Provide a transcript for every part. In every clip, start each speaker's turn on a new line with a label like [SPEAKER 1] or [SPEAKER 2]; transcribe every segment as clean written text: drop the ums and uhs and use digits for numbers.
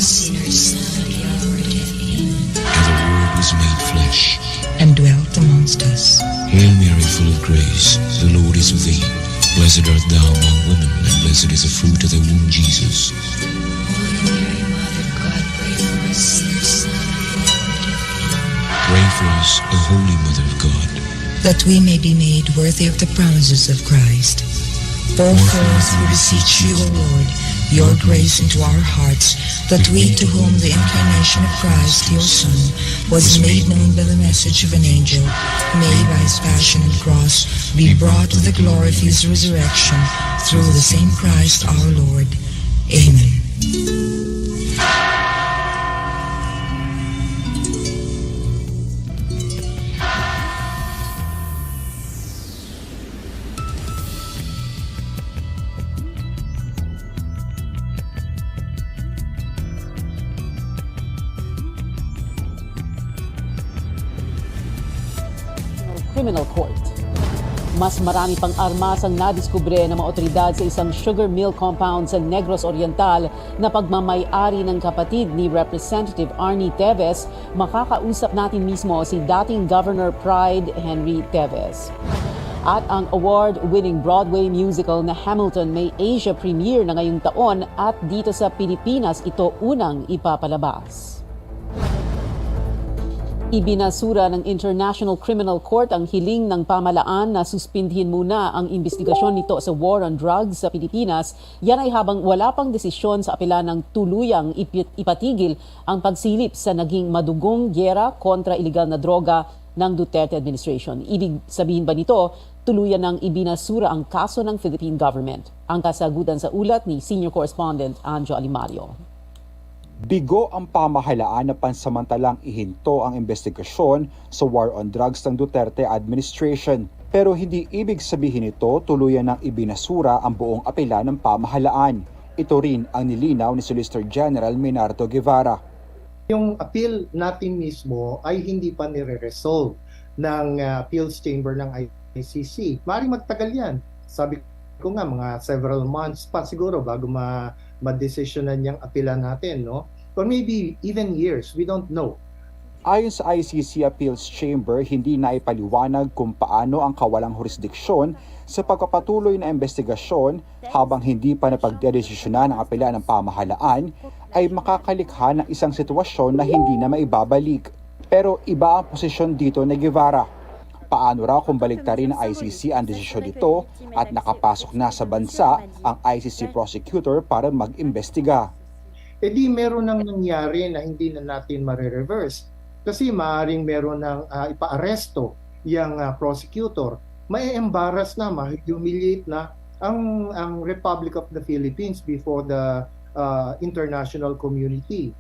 [SPEAKER 1] sinners now and at the hour of death. Amen.
[SPEAKER 2] And the Word was made flesh,
[SPEAKER 1] And dwelt amongst us.
[SPEAKER 2] Hail Mary, full of grace, the Lord is with thee. Blessed art thou among women, and blessed is the fruit of thy womb, Jesus.
[SPEAKER 1] Holy Mary, Mother of God, pray for us sinners now and at the hour of death. Amen.
[SPEAKER 2] Pray for us, O Holy Mother of God.
[SPEAKER 1] That we may be made worthy of the promises of Christ. Pour forth, we beseech you, O Lord, your grace into our hearts, that we, to whom the incarnation of Christ, your Son, was made known by the message of an angel, may by his passion and cross be brought to the glory of his resurrection, through the same Christ our Lord. Amen.
[SPEAKER 3] Criminal Court. Mas marami pang armas ang nadiskubre ng mga otoridad sa isang sugar mill compound sa Negros Oriental na pagmamay-ari ng kapatid ni Representative Arnie Teves. Makakausap natin mismo si dating Governor Pride Henry Teves. At ang award-winning Broadway musical na Hamilton may Asia premiere na ngayong taon at dito sa Pilipinas ito unang ipapalabas. Ibinasura ng International Criminal Court ang hiling ng pamalaan na suspindihin muna ang investigasyon nito sa war on drugs sa Pilipinas. Yan ay habang wala pang desisyon sa apela ng tuluyang ipatigil ang pagsilip sa naging madugong gyera kontra ilegal na droga ng Duterte administration. Ibig sabihin ba nito, tuluyan ng ibinasura ang kaso ng Philippine government? Ang kasagutan sa ulat ni Senior Correspondent Anjo Alimario.
[SPEAKER 4] Bigo ang pamahalaan na pansamantalang ihinto ang investigasyon sa war on drugs ng Duterte administration. Pero hindi ibig sabihin ito tuluyan ng ibinasura ang buong apela ng pamahalaan. Ito rin ang nilinaw ni Solicitor General Menardo Guevara.
[SPEAKER 5] Yung appeal natin mismo ay hindi pa nire-resolve ng appeals chamber ng ICC. Maaaring magtagal yan. Sabi ko nga, mga several months pa siguro bago ma-desisyonan yung apela natin, no? Or maybe even years, we don't know.
[SPEAKER 4] Ayon sa ICC Appeals Chamber, hindi na ipaliwanag kung paano ang kawalang jurisdiksyon sa pagpapatuloy na investigasyon habang hindi pa napagdedesisyonan ang apela ng pamahalaan ay makakalikha ng isang sitwasyon na hindi na maibabalik. Pero iba ang posisyon dito ni Guevara. Paano raw kung baliktarin ng ICC ang desisyon nito at nakapasok na sa bansa ang ICC prosecutor para mag-imbestiga?
[SPEAKER 5] E di meron nang nangyari na hindi na natin marireverse. Kasi maaaring meron ng ipa-aresto yung prosecutor. May embarrass na, ma-humiliate na ang Republic of the Philippines before the international community.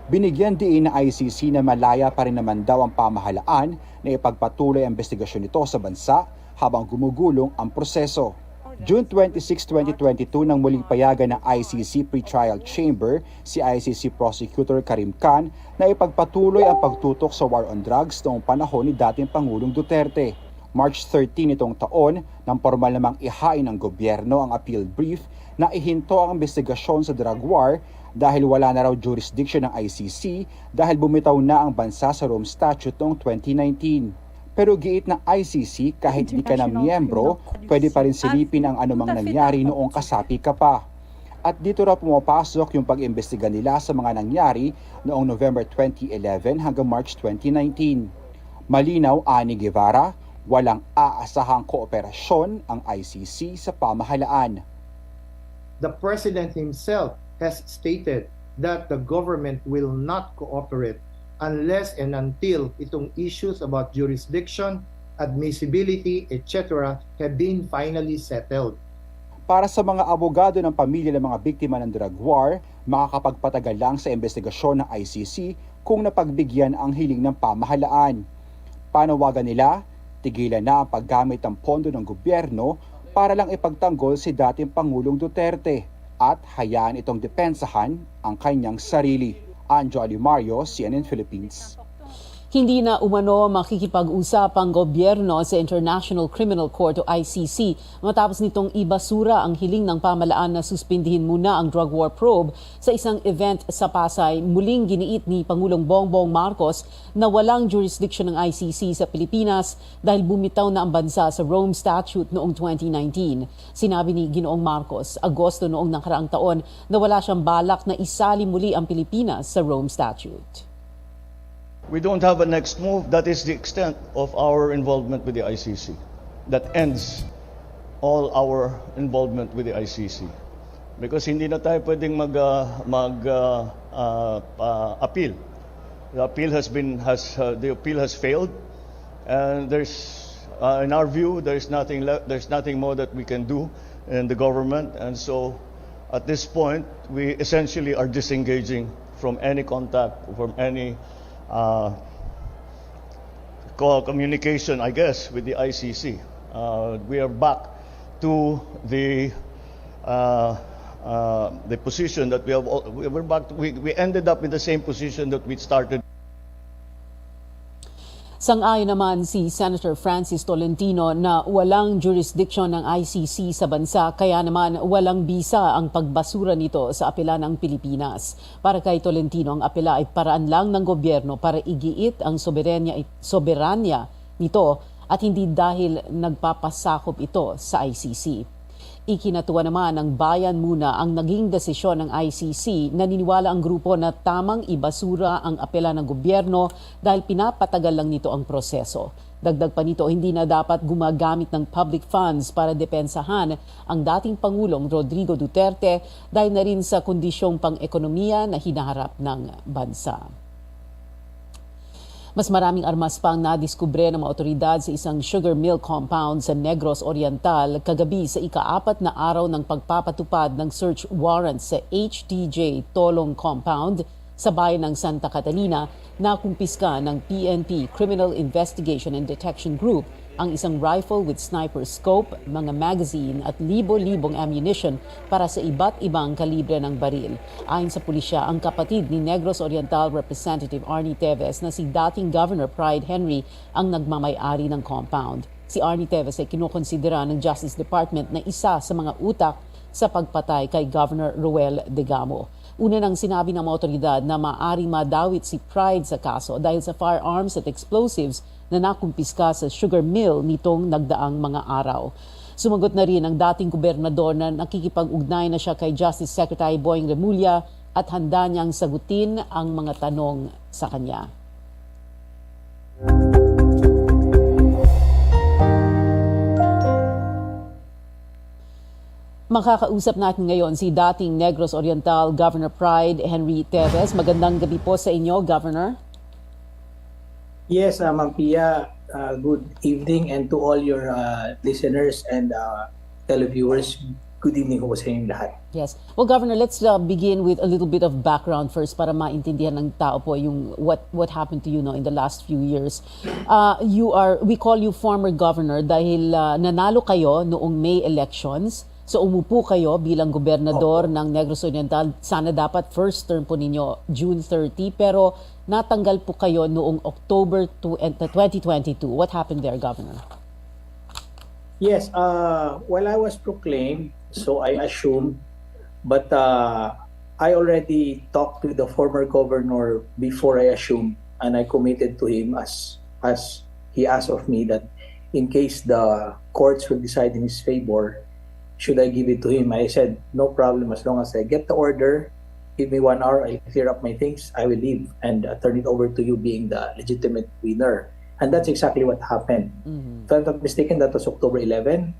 [SPEAKER 4] Binigyan din ng ICC na malaya pa rin naman daw ang pamahalaan na ipagpatuloy ang investigasyon nito sa bansa habang gumugulong ang proseso. June 26, 2022 nang muling payagan ng ICC Pretrial Chamber si ICC Prosecutor Karim Khan na ipagpatuloy ang pagtutok sa war on drugs noong panahon ni dating Pangulong Duterte. March 13 itong taon nang formal namang ihain ng gobyerno ang appeal brief na ihinto ang investigasyon sa drug war dahil wala na raw jurisdiction ng ICC dahil bumitaw na ang bansa sa Rome Statute noong 2019. Pero giit ng ICC kahit di ka na miyembro, pwede pa rin silipin ang anumang nangyari noong kasapi ka pa. At dito raw pumapasok yung pag-imbestiga nila sa mga nangyari noong November 2011 hanggang March 2019. Malinaw, ani Guevara, walang aasahang kooperasyon ang ICC sa pamahalaan.
[SPEAKER 5] The President himself has stated that the government will not cooperate unless and until itong issues about jurisdiction, admissibility, etc. have been finally settled.
[SPEAKER 4] Para sa mga abogado ng pamilya ng mga biktima ng drug war, makakapagpatagal lang sa investigasyon ng ICC kung napagbigyan ang hiling ng pamahalaan. Panawagan nila, tigilan na ang paggamit ng pondo ng gobyerno para lang ipagtanggol si dating Pangulong Duterte at hayaan itong depensahan ang kanyang sarili. Anjo Alimario, CNN Philippines.
[SPEAKER 3] Hindi na umano makikipag-usap ang gobyerno sa International Criminal Court o ICC matapos nitong ibasura ang hiling ng pamalaan na suspindihin muna ang drug war probe sa isang event sa Pasay. Muling giniit ni Pangulong Bongbong Marcos na walang jurisdiction ng ICC sa Pilipinas dahil bumitaw na ang bansa sa Rome Statute noong 2019. Sinabi ni Ginoong Marcos, Agosto noong nakaraang taon, na wala siyang balak na isali muli ang Pilipinas sa Rome Statute.
[SPEAKER 6] We don't have a next move. That is the extent of our involvement with the ICC. That ends all our involvement with the ICC. Because hindi na tayo pwedeng appeal. The appeal has failed, and there's in our view there's nothing more that we can do in the government, and so at this point we essentially are disengaging from any contact, from any communication, I guess, with the ICC. We are back to the position that we ended up in the same position that we started.
[SPEAKER 3] Sang-ayon naman si Senator Francis Tolentino na walang jurisdiction ng ICC sa bansa kaya naman walang bisa ang pagbasura nito sa apela ng Pilipinas. Para kay Tolentino, ang apela ay paraan lang ng gobyerno para igiit ang soberanya nito at hindi dahil nagpapasakop ito sa ICC. Ikinatuwa naman ng bayan muna ang naging desisyon ng ICC. Naniniwala ang grupo na tamang ibasura ang apela ng gobyerno dahil pinapatagal lang nito ang proseso. Dagdag pa nito, hindi na dapat gumagamit ng public funds para depensahan ang dating Pangulong Rodrigo Duterte dahil na rin sa kondisyong pang-ekonomiya na hinaharap ng bansa. Mas maraming armas pang nadiskubre ng mga otoridad sa isang sugar mill compound sa Negros Oriental kagabi sa ika-4 na araw ng pagpapatupad ng search warrant sa HTJ Tolong Compound sa bayan ng Santa Catalina na kumpiska ng PNP Criminal Investigation and Detection Group ang isang rifle with sniper scope, mga magazine at libo-libong ammunition para sa iba't ibang kalibre ng baril. Ayon sa pulisya, ang kapatid ni Negros Oriental Representative Arnie Teves na si dating Governor Pride Henry ang nagmamay-ari ng compound. Si Arnie Teves ay kinukonsidera ng Justice Department na isa sa mga utak sa pagpatay kay Governor Roel Degamo. Una nang sinabi ng mga otoridad na maaring madawit si Pride sa kaso dahil sa firearms at explosives na nakumpiska sa sugar mill nitong nagdaang mga araw. Sumagot na rin ang dating gobernador na nakikipag-ugnay na siya kay Justice Secretary Boying Remulla at handa niyang sagutin ang mga tanong sa kanya. Makakausap natin ngayon si dating Negros Oriental Governor Pride Henry Teves. Magandang gabi po sa inyo, Governor.
[SPEAKER 7] Yes, Ma'am Pia, good evening, and to all your listeners and televiewers, good evening po sa inyong lahat.
[SPEAKER 3] Yes. Well, Governor, let's begin with a little bit of background first para maintindihan ng tao po yung what happened to you in the last few years. We call you former governor dahil nanalo kayo noong May elections. So umupo kayo bilang gobernador ng Negros Oriental. Sana dapat first term po ninyo June 30, pero natanggal po kayo noong October 2022. What happened there, Governor?
[SPEAKER 7] Yes, well, I was proclaimed, so I assumed, but I already talked to the former governor before I assumed, and I committed to him as he asked of me that in case the courts will decide in his favor, should I give it to him? I said, no problem, as long as I get the order, give me 1 hour, I'll clear up my things, I will leave and turn it over to you being the legitimate winner. And that's exactly what happened. Mm-hmm. If I'm not mistaken, that was October 11.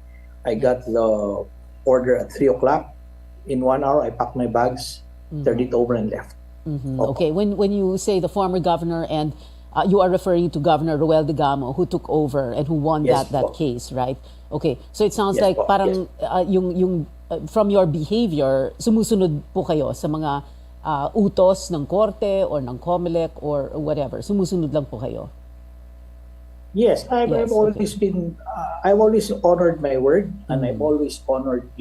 [SPEAKER 7] I got the order at 3 o'clock. In 1 hour, I packed my bags, turned it over and left.
[SPEAKER 3] Mm-hmm. Okay, when you say the former governor, and you are referring to Governor Roel Degamo who took over and who won that case, right? Okay, so it sounds like parang yung from your behavior, sumusunod po kayo sa mga utos ng korte or ng COMELEC or whatever. Sumusunod lang po kayo.
[SPEAKER 7] Yes, I've always been, I've always honored my word, and I've always honored,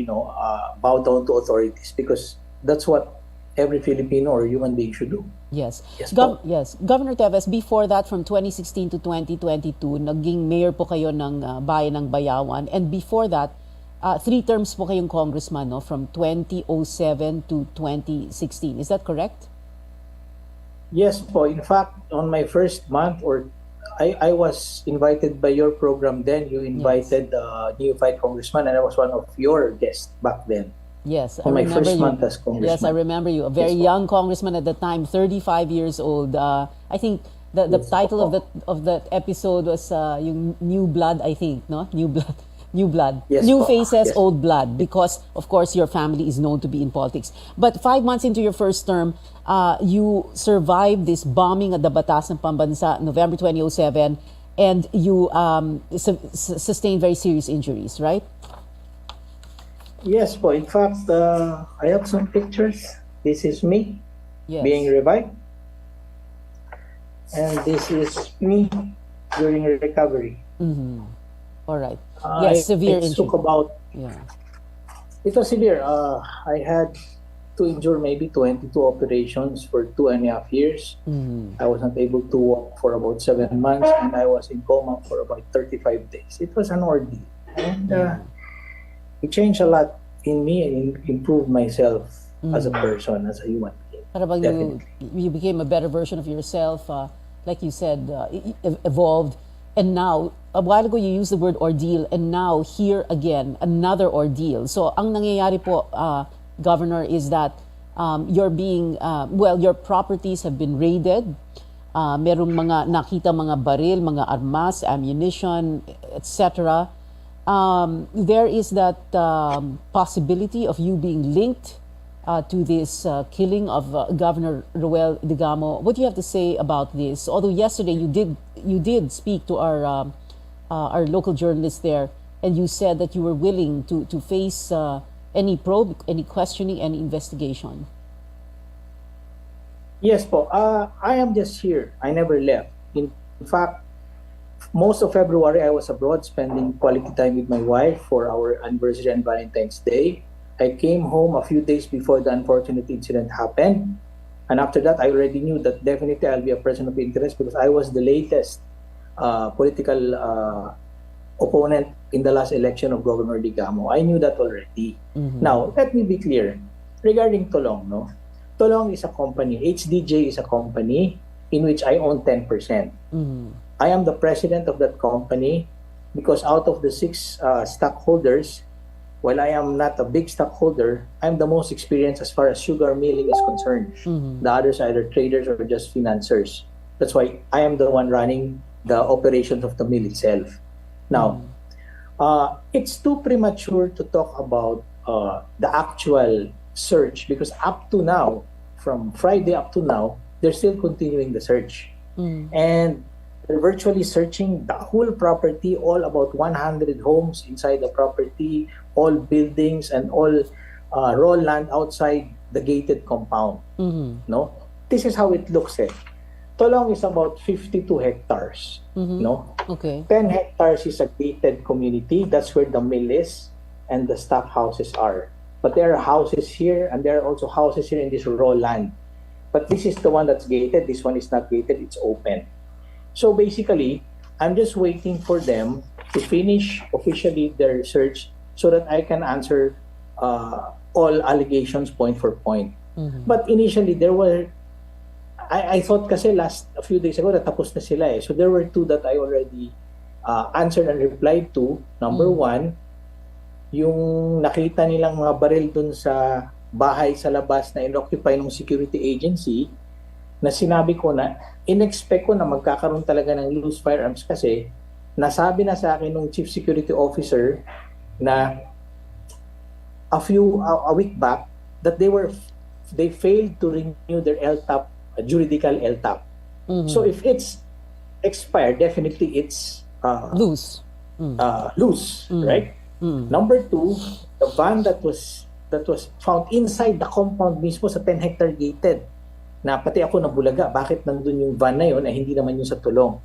[SPEAKER 7] bow down to authorities, because that's what every Filipino or human being should do.
[SPEAKER 3] Yes.
[SPEAKER 7] Yes po.
[SPEAKER 3] Yes. Governor Teves, before that, from 2016 to 2022, naging mayor po kayo ng Bayan ng Bayawan. And before that, 3 terms po kayong congressman, no? From 2007 to 2016. Is that correct?
[SPEAKER 7] Yes po. In fact, on my first month, I was invited by your program then. You invited the neophyte congressman, and I was one of your guests back then.
[SPEAKER 3] Yes,
[SPEAKER 7] On
[SPEAKER 3] I
[SPEAKER 7] my
[SPEAKER 3] remember
[SPEAKER 7] first
[SPEAKER 3] you.
[SPEAKER 7] month as congressman.
[SPEAKER 3] Yes, I remember you. A very
[SPEAKER 7] Yes, po.
[SPEAKER 3] young congressman at the time, 35 years old. I think the
[SPEAKER 7] Yes,
[SPEAKER 3] title
[SPEAKER 7] po.
[SPEAKER 3] of that episode was yung New Blood, I think, no? New Blood. New blood.
[SPEAKER 7] Yes,
[SPEAKER 3] New
[SPEAKER 7] po.
[SPEAKER 3] faces,
[SPEAKER 7] Yes.
[SPEAKER 3] old blood, because of course your family is known to be in politics. But 5 months into your first term, you survived this bombing at the Batas ng Pambansa, November 2007, and you sustained very serious injuries, right?
[SPEAKER 7] Yes po. In fact, I have some pictures. This is me
[SPEAKER 3] Yes.
[SPEAKER 7] being revived. And this is me during recovery.
[SPEAKER 3] All right. Yes, severe
[SPEAKER 7] It
[SPEAKER 3] injury.
[SPEAKER 7] took about,
[SPEAKER 3] Yeah.
[SPEAKER 7] it was severe. I had to endure maybe 22 operations for 2.5 years. I was not able to walk for about 7 months, and I was in coma for about 35 days. It was an ordeal. And it changed a lot in me and improved myself as a person, as a human being.
[SPEAKER 3] Para bang you became a better version of yourself, like you said, evolved. And now, a while ago you used the word ordeal, and now here again, another ordeal. So ang nangyayari po, Governor, is that you're being, your properties have been raided. Merong mga nakita mga baril, mga armas, ammunition, etc. There is that possibility of you being linked to this killing of Governor Roel Digamo. What do you have to say about this? Although yesterday you did speak to our local journalist there, and you said that you were willing to face any probe, any questioning, any investigation.
[SPEAKER 7] Yes po. I am just here. I never left. In fact, most of February I was abroad spending quality time with my wife for our anniversary and Valentine's Day. I came home a few days before the unfortunate incident happened. And after that, I already knew that definitely I'll be a person of interest because I was the latest political opponent in the last election of Governor Digamo. I knew that already. Now, let me be clear. Regarding Tolong, no? Tolong is a company. HDJ is a company in which I own 10%. I am the president of that company because out of the 6 stockholders, while I am not a big stockholder, I'm the most experienced as far as sugar milling is concerned. The others are either traders or just financiers. That's why I am the one running the operations of the mill itself. Now, it's too premature to talk about the actual search because up to now, from Friday up to now, they're still continuing the search. And they're virtually searching the whole property, all about 100 homes inside the property, all buildings and all raw land outside the gated compound. No, this is how it looks. Tolong is about 52 hectares. No,
[SPEAKER 3] Okay.
[SPEAKER 7] 10 hectares is a gated community. That's where the mill is and the stock houses are. But there are houses here and there are also houses here in this raw land. But this is the one that's gated. This one is not gated. It's open. So basically, I'm just waiting for them to finish officially their research so that I can answer all allegations point for point. But initially, there were, I thought kasi a few days ago, natapos na sila eh. So there were 2 that I already answered and replied to. Number 1, yung nakita nilang mga baril dun sa bahay sa labas na inoccupy ng security agency, na sinabi ko na in-expect ko na magkakaroon talaga ng loose firearms kasi nasabi na sa akin ng chief security officer na a week back that they failed to renew their LTAP, juridical LTAP. So if it's expired, definitely it's
[SPEAKER 3] Loose.
[SPEAKER 7] loose, right? Number 2, the van that was found inside the compound mismo sa 10-hectare gated, na pati ako nabulaga, bakit nandun yung van na yun, hindi naman yun sa Tulong.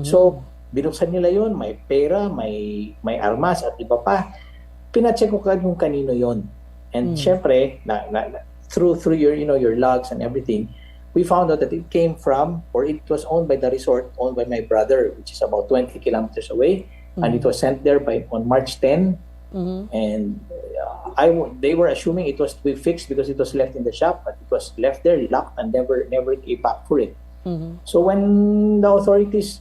[SPEAKER 7] So, binuksan nila yun, may pera, may armas at iba pa. Pinacheck ko kung kanino yun. And syempre, through your your logs and everything, we found out that it came from, or it was owned by the resort owned by my brother, which is about 20 kilometers away, and it was sent there on March 10. And they were assuming it was to be fixed because it was left in the shop, but it was left there locked and never came back for it. So when the authorities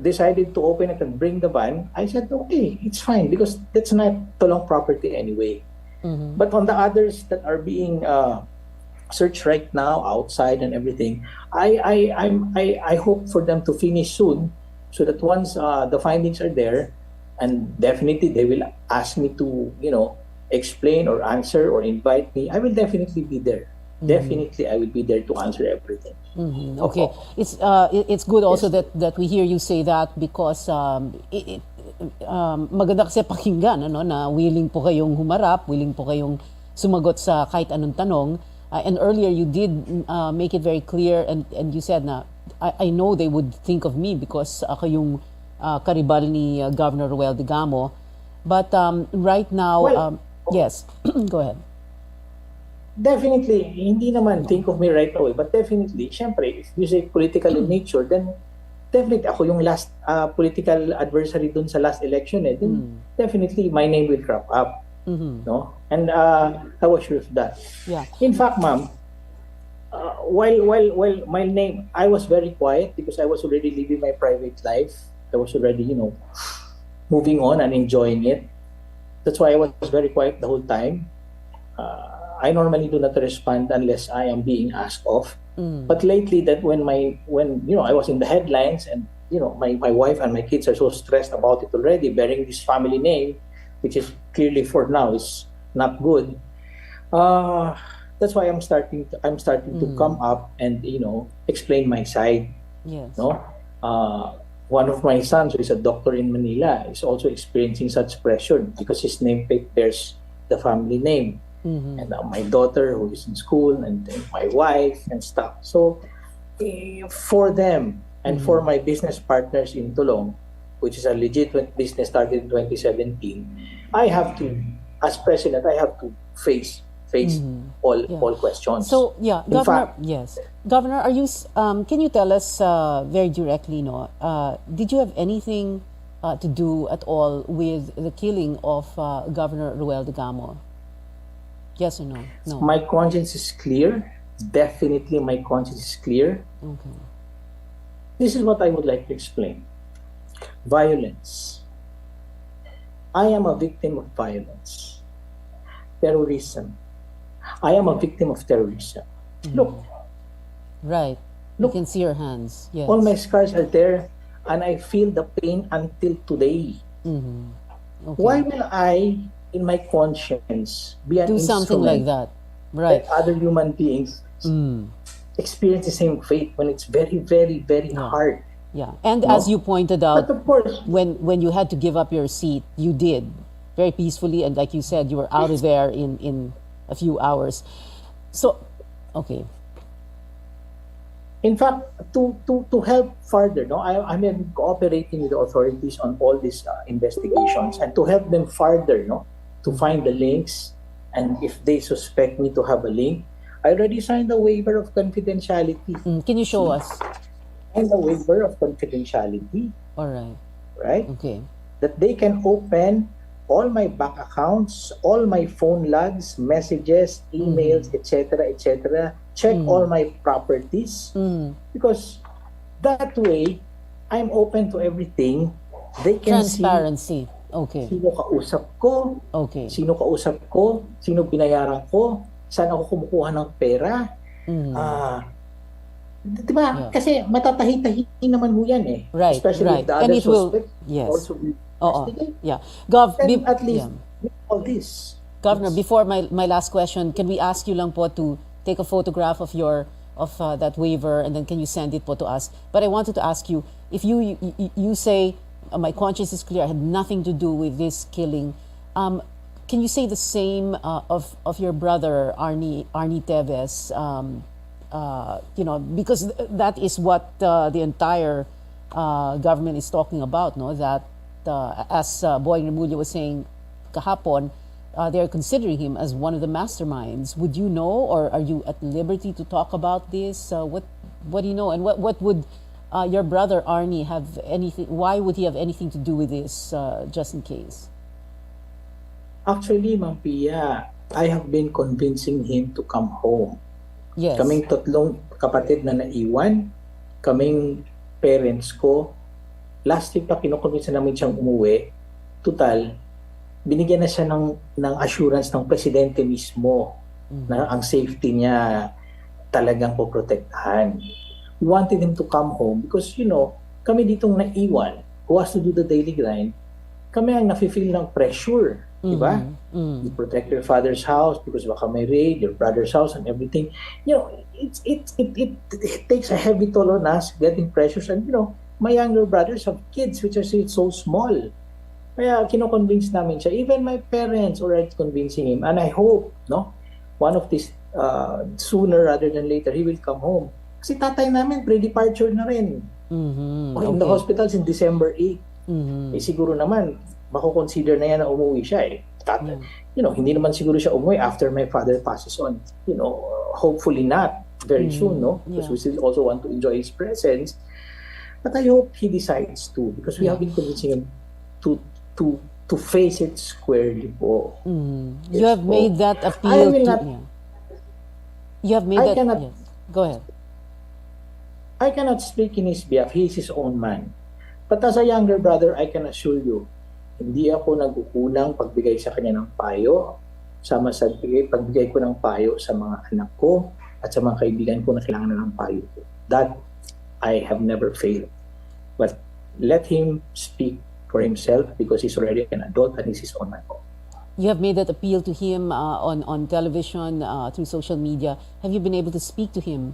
[SPEAKER 7] decided to open it and bring the van, I said, okay, it's fine because that's not Tolong property anyway. But on the others that are being searched right now outside and everything, I hope for them to finish soon, so that once the findings are there, and definitely they will ask me to explain or answer or invite me, I will definitely be there. Definitely, I will be there to answer everything.
[SPEAKER 3] Okay, it's good also that we hear you say that, because maganda kasi pakinggan na willing po kayong humarap, willing po kayong sumagot sa kahit anong tanong. And earlier you did make it very clear, and you said na I know they would think of me because ako yung karibal ni Governor Ruel Digamo. But right now,
[SPEAKER 7] Well,
[SPEAKER 3] yes, go ahead.
[SPEAKER 7] Definitely, hindi naman think of me right away, but definitely, syempre, if you say political in nature, then definitely ako yung last political adversary dun sa last election, then definitely my name will crop up. No? And I was sure of that.
[SPEAKER 3] Yeah.
[SPEAKER 7] In fact, ma'am, while my name, I was very quiet because I was already living my private life. I was already, moving on and enjoying it. That's why I was very quiet the whole time. I normally do not respond unless I am being asked of. But lately, that when I was in the headlines, and my wife and my kids are so stressed about it already, bearing this family name, which is clearly for now is not good. That's why I'm starting to come up and explain my side.
[SPEAKER 3] Yes.
[SPEAKER 7] No, one of my sons, who is a doctor in Manila, is also experiencing such pressure because his name bears the family name. And my daughter, who is in school, and my wife and stuff. So for them and for my business partners in Tolong, which is a legitimate business started in 2017, I have to, as president, I have to face all questions.
[SPEAKER 3] So yeah,
[SPEAKER 7] In
[SPEAKER 3] Governor.
[SPEAKER 7] fact,
[SPEAKER 3] Yes, Governor, are you? Can you tell us very directly? Did you have anything to do at all with the killing of Governor Ruel Digamo? Yes or no? No.
[SPEAKER 7] my conscience is clear. Definitely, my conscience is clear.
[SPEAKER 3] Okay.
[SPEAKER 7] This is what I would like to explain. Violence. I am a victim of violence. Terrorism. I am a victim of terrorism. Look,
[SPEAKER 3] Right.
[SPEAKER 7] Look,
[SPEAKER 3] you can see your hands. Yes.
[SPEAKER 7] all my scars are there, and I feel the pain until today.
[SPEAKER 3] Okay.
[SPEAKER 7] Why will I, in my conscience, be an
[SPEAKER 3] do something like
[SPEAKER 7] instrument
[SPEAKER 3] that? Right.
[SPEAKER 7] that other human beings experience the same fate when it's very, very, very hard?
[SPEAKER 3] Yeah. And
[SPEAKER 7] No?
[SPEAKER 3] as you pointed
[SPEAKER 7] But
[SPEAKER 3] out,
[SPEAKER 7] of course,
[SPEAKER 3] when you had to give up your seat, you did very peacefully, and like you said, you were out of there in a few hours. So, okay.
[SPEAKER 7] in fact, to help further, I'm cooperating with the authorities on all these investigations, and to help them further, to find the links, and if they suspect me to have a link, I already signed a waiver of confidentiality.
[SPEAKER 3] Can you show us?
[SPEAKER 7] And a waiver of confidentiality,
[SPEAKER 3] All right.
[SPEAKER 7] right?
[SPEAKER 3] Okay.
[SPEAKER 7] That they can open all my bank accounts, all my phone logs, messages, emails, etc., check all my properties, because that way, I'm open to everything. They can
[SPEAKER 3] Transparency. Okay.
[SPEAKER 7] see sino kausap ko,
[SPEAKER 3] Okay.
[SPEAKER 7] sino binayaran ko, saan ako kumukuha ng pera. Diba?
[SPEAKER 3] Yeah.
[SPEAKER 7] Kasi matatahi-tahi naman ho yan eh.
[SPEAKER 3] Right,
[SPEAKER 7] Especially
[SPEAKER 3] right.
[SPEAKER 7] if the
[SPEAKER 3] And
[SPEAKER 7] other
[SPEAKER 3] it will-
[SPEAKER 7] suspect
[SPEAKER 3] yes.
[SPEAKER 7] also be
[SPEAKER 3] Oo.
[SPEAKER 7] investigated.
[SPEAKER 3] Yeah. Gov,
[SPEAKER 7] Then at least
[SPEAKER 3] yeah.
[SPEAKER 7] with all this.
[SPEAKER 3] Governor, before my last question, can we ask you lang po to take a photograph of that waiver, and then can you send it po to us? But I wanted to ask you, if you say my conscience is clear, I had nothing to do with this killing. Can you say the same of your brother Arnie Teves? Because that is what the entire government is talking about, no? That as Boying Remulla was saying kahapon, they're considering him as one of the masterminds. Would you know, or are you at liberty to talk about this? What do you know, and what would your brother Arnie have anything? Why would he have anything to do with this? Just in case.
[SPEAKER 7] Actually, Ma'am Pia, I have been convincing him to come home.
[SPEAKER 3] Yes.
[SPEAKER 7] Kaming tatlong kapatid na naiwan, kaming parents ko, last week pa kinukumbinsa namin siyang umuwi. Total, binigyan na siya ng assurance ng presidente mismo na ang safety niya talagang poprotektahan. We wanted him to come home because, kami ditong naiwan, who has to do the daily grind, kami ang nafe-feel ng pressure. Diba? You protect your father's house because baka may raid, your brother's house and everything. It takes a heavy toll on us getting pressures. And my younger brothers have kids which are still so small. Kaya kino-convince namin siya. Even my parents already convincing him. And I hope, one of these, sooner rather than later, he will come home. Kasi tatay namin, pre-departure na rin. In the hospital since December 8. Eh siguro naman, mako-consider na yan na umuwi siya eh. Hindi naman siguro siya umuwi after my father passes on. Hopefully not very soon, no? Because we still also want to enjoy his presence. But I hope he decides to, because we have been convincing him to face it squarely po.
[SPEAKER 3] You have made that appeal You have made that. Yes. Go ahead.
[SPEAKER 7] I cannot speak in his behalf. He is his own man. But as a younger brother, I can assure you, hindi ako nagkukulang pagbigay sa kanya ng payo, sama sa pagbigay ko ng payo sa mga anak ko at sa mga kaibigan ko na kailangan na ng payo ko. That I have never failed. But let him speak for himself because he's already an adult and he's his own man.
[SPEAKER 3] You have made that appeal to him on television, through social media. Have you been able to speak to him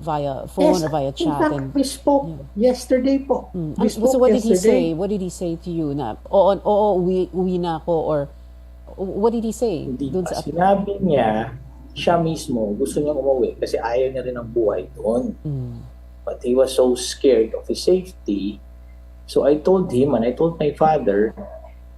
[SPEAKER 3] via phone or via chat?
[SPEAKER 7] In fact, we spoke yesterday po.
[SPEAKER 3] So what did he say? What did he say to you? Na, uwi na ako, or what did he say?
[SPEAKER 7] Hindi pa. Sinabi niya, siya mismo, gusto niya umuwi kasi ayaw niya rin ang buhay doon. But he was so scared of his safety. So I told him and I told my father,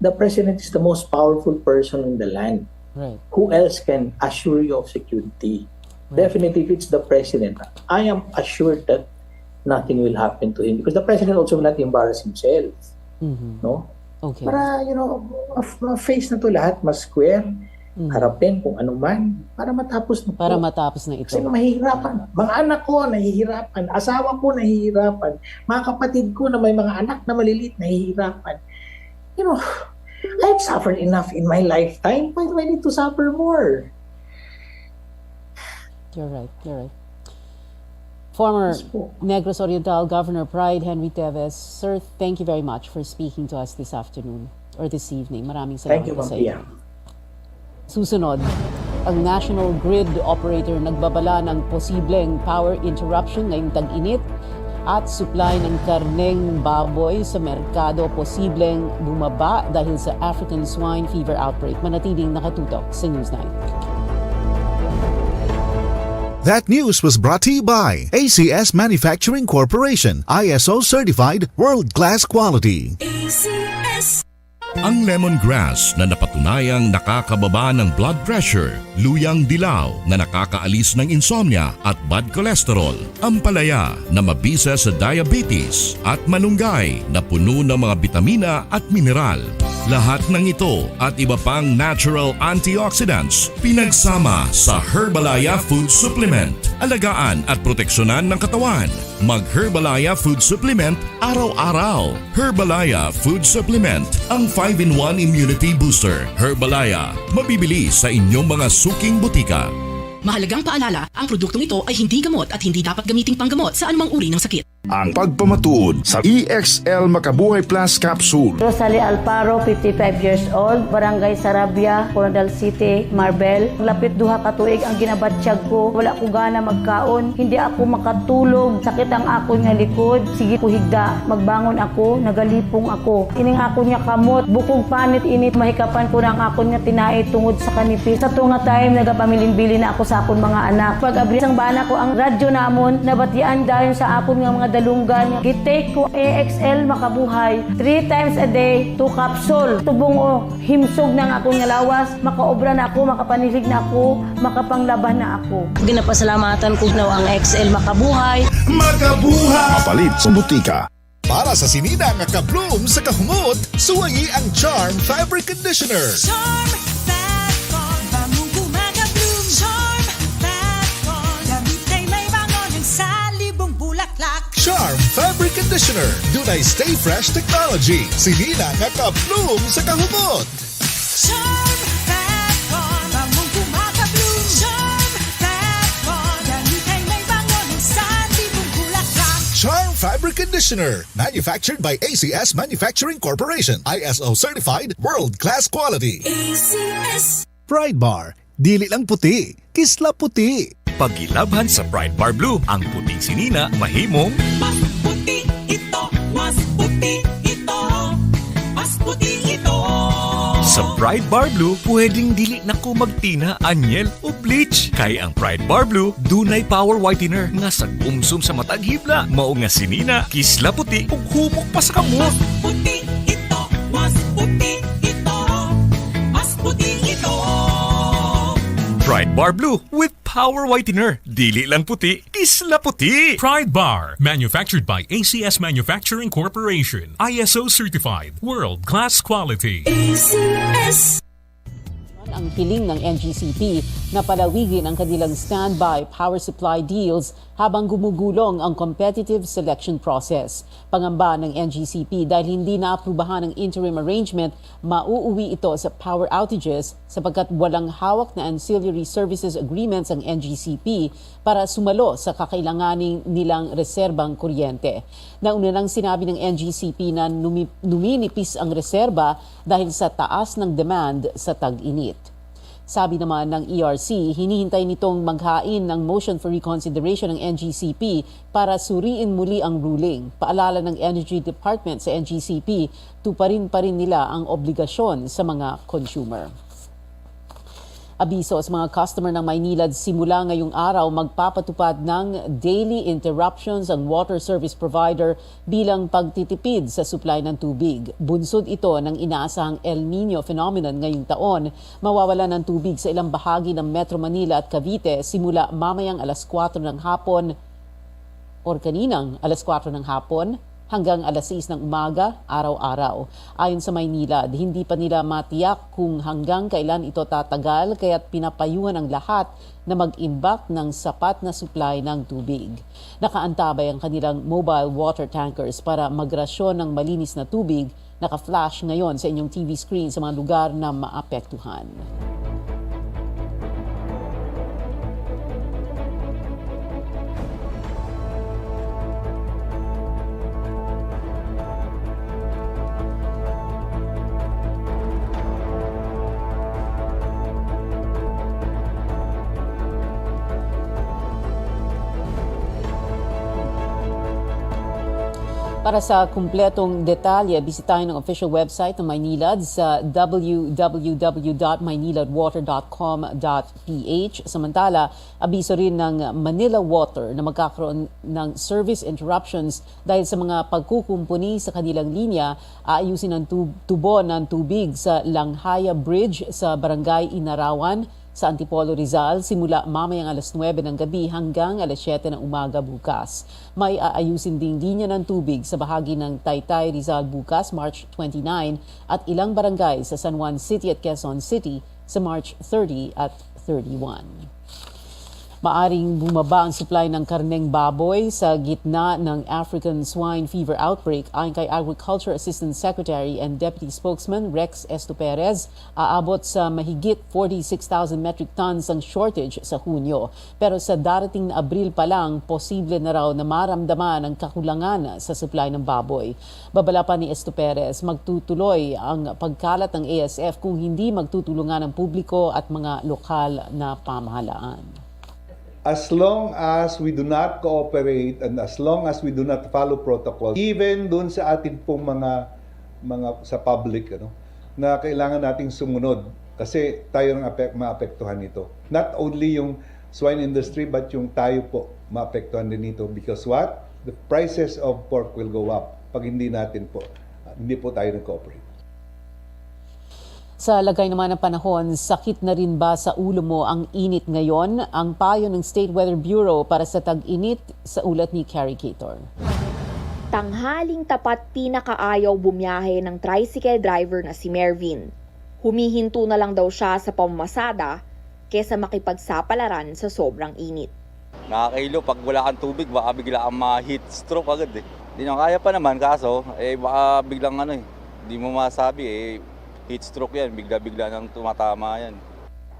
[SPEAKER 7] the president is the most powerful person in the land.
[SPEAKER 3] Right.
[SPEAKER 7] Who else can assure you of security? Definitely, if it's the president, I am assured that nothing will happen to him because the president also will not embarrass himself. No?
[SPEAKER 3] Okay.
[SPEAKER 7] Para, face na to lahat, mas square, harapin kung ano man, para matapos na po.
[SPEAKER 3] Para matapos na ito.
[SPEAKER 7] Kasi mahihirapan. Mga anak ko, nahihirapan. Asawa ko, nahihirapan. Mga kapatid ko na may mga anak na maliliit, nahihirapan. I've suffered enough in my lifetime. Why do I need to suffer more?
[SPEAKER 3] You're right. Former Negros Oriental Governor Pride Henry Teves, sir, thank you very much for speaking to us this afternoon or this evening. Maraming salamat.
[SPEAKER 7] Thank you,
[SPEAKER 3] sa
[SPEAKER 7] Ma'am.
[SPEAKER 3] Susunod, ang National Grid Operator nagbabala ng posibleng power interruption ngayong tag-init at supply ng karneng baboy sa merkado posibleng bumaba dahil sa African swine fever outbreak. Manatiling nakatutok sa News 9.
[SPEAKER 8] That news was brought to you by ACS Manufacturing Corporation, ISO certified world-class quality.
[SPEAKER 9] ACS.
[SPEAKER 10] Ang lemongrass na napatunayang nakakababa ng blood pressure, luyang dilaw na nakakaalis ng insomnia at bad cholesterol, ampalaya na mabisa sa diabetes at malunggay na puno ng mga bitamina at mineral. Lahat ng ito at iba pang natural antioxidants pinagsama sa Herbalaya Food Supplement. Alagaan at proteksyonan ng katawan. Mag-Herbalaya Food Supplement araw-araw. Herbalaya Food Supplement, ang 5-in-1 immunity booster. Herbalaya, mabibili sa inyong mga suking butika.
[SPEAKER 9] Mahalagang paalala, ang produktong ito ay hindi gamot at hindi dapat gamiting panggamot sa anumang uri ng sakit.
[SPEAKER 11] Ang pagpamatuod sa EXL Makabuhay Plus Capsule.
[SPEAKER 12] Rosalie Alparo, 55 years old, Barangay Sarabia, Coronadal City, Marbel. Lapit duha ka tuig ang ginabatsyag ko. Wala ko gana magkaon. Hindi ako makatulog. Sakit ang ako nga likod. Sige ko higda. Magbangon ako. Nagalipong ako. Ining ako niya kamot. Bukog panit init. Mahikapan ko na ang ako niya tinait tungod sa kanipis. Sa tunga time, nagapamilin-bilin na ako sa akon mga anak. Pag abri sang bana ko ang radyo namon, nabatian dayon sa akon nga mga dalunggan. Gitake ko AXL makabuhay 3 times a day, 2 capsule. Tubong o himsog ng akong lawas, makaobra na ako, makapanilig na ako, makapanglaban na ako.
[SPEAKER 13] Ginapasalamatan ko na ang XL makabuhay.
[SPEAKER 11] Makabuhay! Mapalit sa butika.
[SPEAKER 8] Para sa sinina nga ka-bloom sa kahumot, suwayi ang Charm Fabric Conditioner.
[SPEAKER 14] Charm Fat Con, bamong gumagabloom. Charm Fat Con, damit ay may bangon ng salibong bulaklak.
[SPEAKER 8] Charm Fabric Conditioner. Dunay Stay Fresh Technology. Sinina nga ka-bloom sa kahumot.
[SPEAKER 14] Charm Fat Con, bamong gumagabloom. Charm Fat Con, damit ay may bangon ng salibong bulaklak.
[SPEAKER 8] Charm Fabric Conditioner. Manufactured by ACS Manufacturing Corporation. ISO certified, world-class quality.
[SPEAKER 14] ACS.
[SPEAKER 8] Pride Bar. Dili lang puti. Kisla puti.
[SPEAKER 15] Pagilabhan sa Pride Bar Blue, ang puting sinina mahimong
[SPEAKER 14] Mas puti ito, mas puti ito, mas puti ito.
[SPEAKER 15] sa Pride Bar Blue, pwedeng dili na ko magtina, anyel o bleach. Kay ang Pride Bar Blue, dunay power whitener nga sagumsum sa matag hibla, mao nga sinina, kisla puti ug humok pa sa kamot.
[SPEAKER 14] Mas puti ito, mas puti ito, mas puti ito.
[SPEAKER 15] Pride Bar Blue with power whitener. Dili lang puti, kisla puti.
[SPEAKER 16] Pride Bar, manufactured by ACS Manufacturing Corporation. ISO certified, world-class quality.
[SPEAKER 14] ACS.
[SPEAKER 3] Ang hiling ng NGCP na palawigin ang kanilang standby power supply deals habang gumugulong ang competitive selection process. Pangamba ng NGCP dahil hindi naaprubahan ang interim arrangement, mauuwi ito sa power outages sapagkat walang hawak na ancillary services agreements ang NGCP para sumalo sa kakailanganing nilang reserbang kuryente. Nauna nang sinabi ng NGCP na numinipis ang reserba dahil sa taas ng demand sa tag-init. Sabi naman ng ERC, hinihintay nitong maghain ng motion for reconsideration ng NGCP para suriin muli ang ruling. Paalala ng Energy Department sa NGCP, tuparin pa rin nila ang obligasyon sa mga consumer. Abiso sa mga customer ng Maynilad, simula ngayong araw magpapatupad ng daily interruptions ang water service provider bilang pagtitipid sa supply ng tubig. Bunsod ito ng inaasahang El Nino phenomenon ngayong taon. Mawawala ng tubig sa ilang bahagi ng Metro Manila at Cavite simula mamayang alas 4 ng hapon o kaninang alas 4 ng hapon hanggang alas 6 ng umaga, araw-araw. Ayon sa Maynilad, hindi pa nila matiyak kung hanggang kailan ito tatagal kaya't pinapayuhan ang lahat na mag-imbak ng sapat na supply ng tubig. Nakaantabay ang kanilang mobile water tankers para magrasyon ng malinis na tubig. Naka-flash ngayon sa inyong TV screen sa mga lugar na maapektuhan. Para sa kumpletong detalye, bisitahin ang official website ng Maynilad sa www.mayniladwater.com.ph. Samantala, abiso rin ng Manila Water na magkakaroon ng service interruptions dahil sa mga pagkukumpuni sa kanilang linya, aayusin ang tubo ng tubig sa Langhaya Bridge sa Barangay Inarawan sa Antipolo, Rizal, simula mamayang alas 9 ng gabi hanggang alas 7 ng umaga bukas. May aayusin ding linya ng tubig sa bahagi ng Taytay, Rizal bukas, March 29, at ilang barangay sa San Juan City at Quezon City sa March 30 at 31. Maaring bumaba ang supply ng karneng baboy sa gitna ng African swine fever outbreak. Ayon kay Agriculture Assistant Secretary and Deputy Spokesman Rex Estoperez, aabot sa mahigit 46,000 metric tons ang shortage sa Hunyo. Pero sa darating na Abril pa lang, posible na raw na maramdaman ang kakulangan sa supply ng baboy. Babala pa ni Estoperez, magtutuloy ang pagkalat ng ASF kung hindi magtutulungan ng publiko at mga lokal na pamahalaan.
[SPEAKER 17] As long as we do not cooperate and as long as we do not follow protocol, even dun sa atin pong mga sa public, na kailangan nating sumunod kasi tayo ang maapektuhan nito. Not only yung swine industry but yung tayo po maapektuhan din nito because what? the prices of pork will go up pag hindi po tayo nag-cooperate.
[SPEAKER 3] Sa lagay naman ng panahon, sakit na rin ba sa ulo mo ang init ngayon? Ang payo ng State Weather Bureau para sa tag-init sa ulat ni Carrie Cator.
[SPEAKER 18] Tanghaling tapat pinakaayaw bumiyahe ng tricycle driver na si Mervin. Humihinto na lang daw siya sa pamamasada kesa makipagsapalaran sa sobrang init.
[SPEAKER 19] Nakakailo, pag wala kang tubig, baka bigla kang ma-heat stroke agad eh. Hindi nyo kaya pa naman, kaso baka biglang hindi mo masabi heat stroke yan, bigla-bigla nang tumatama yan.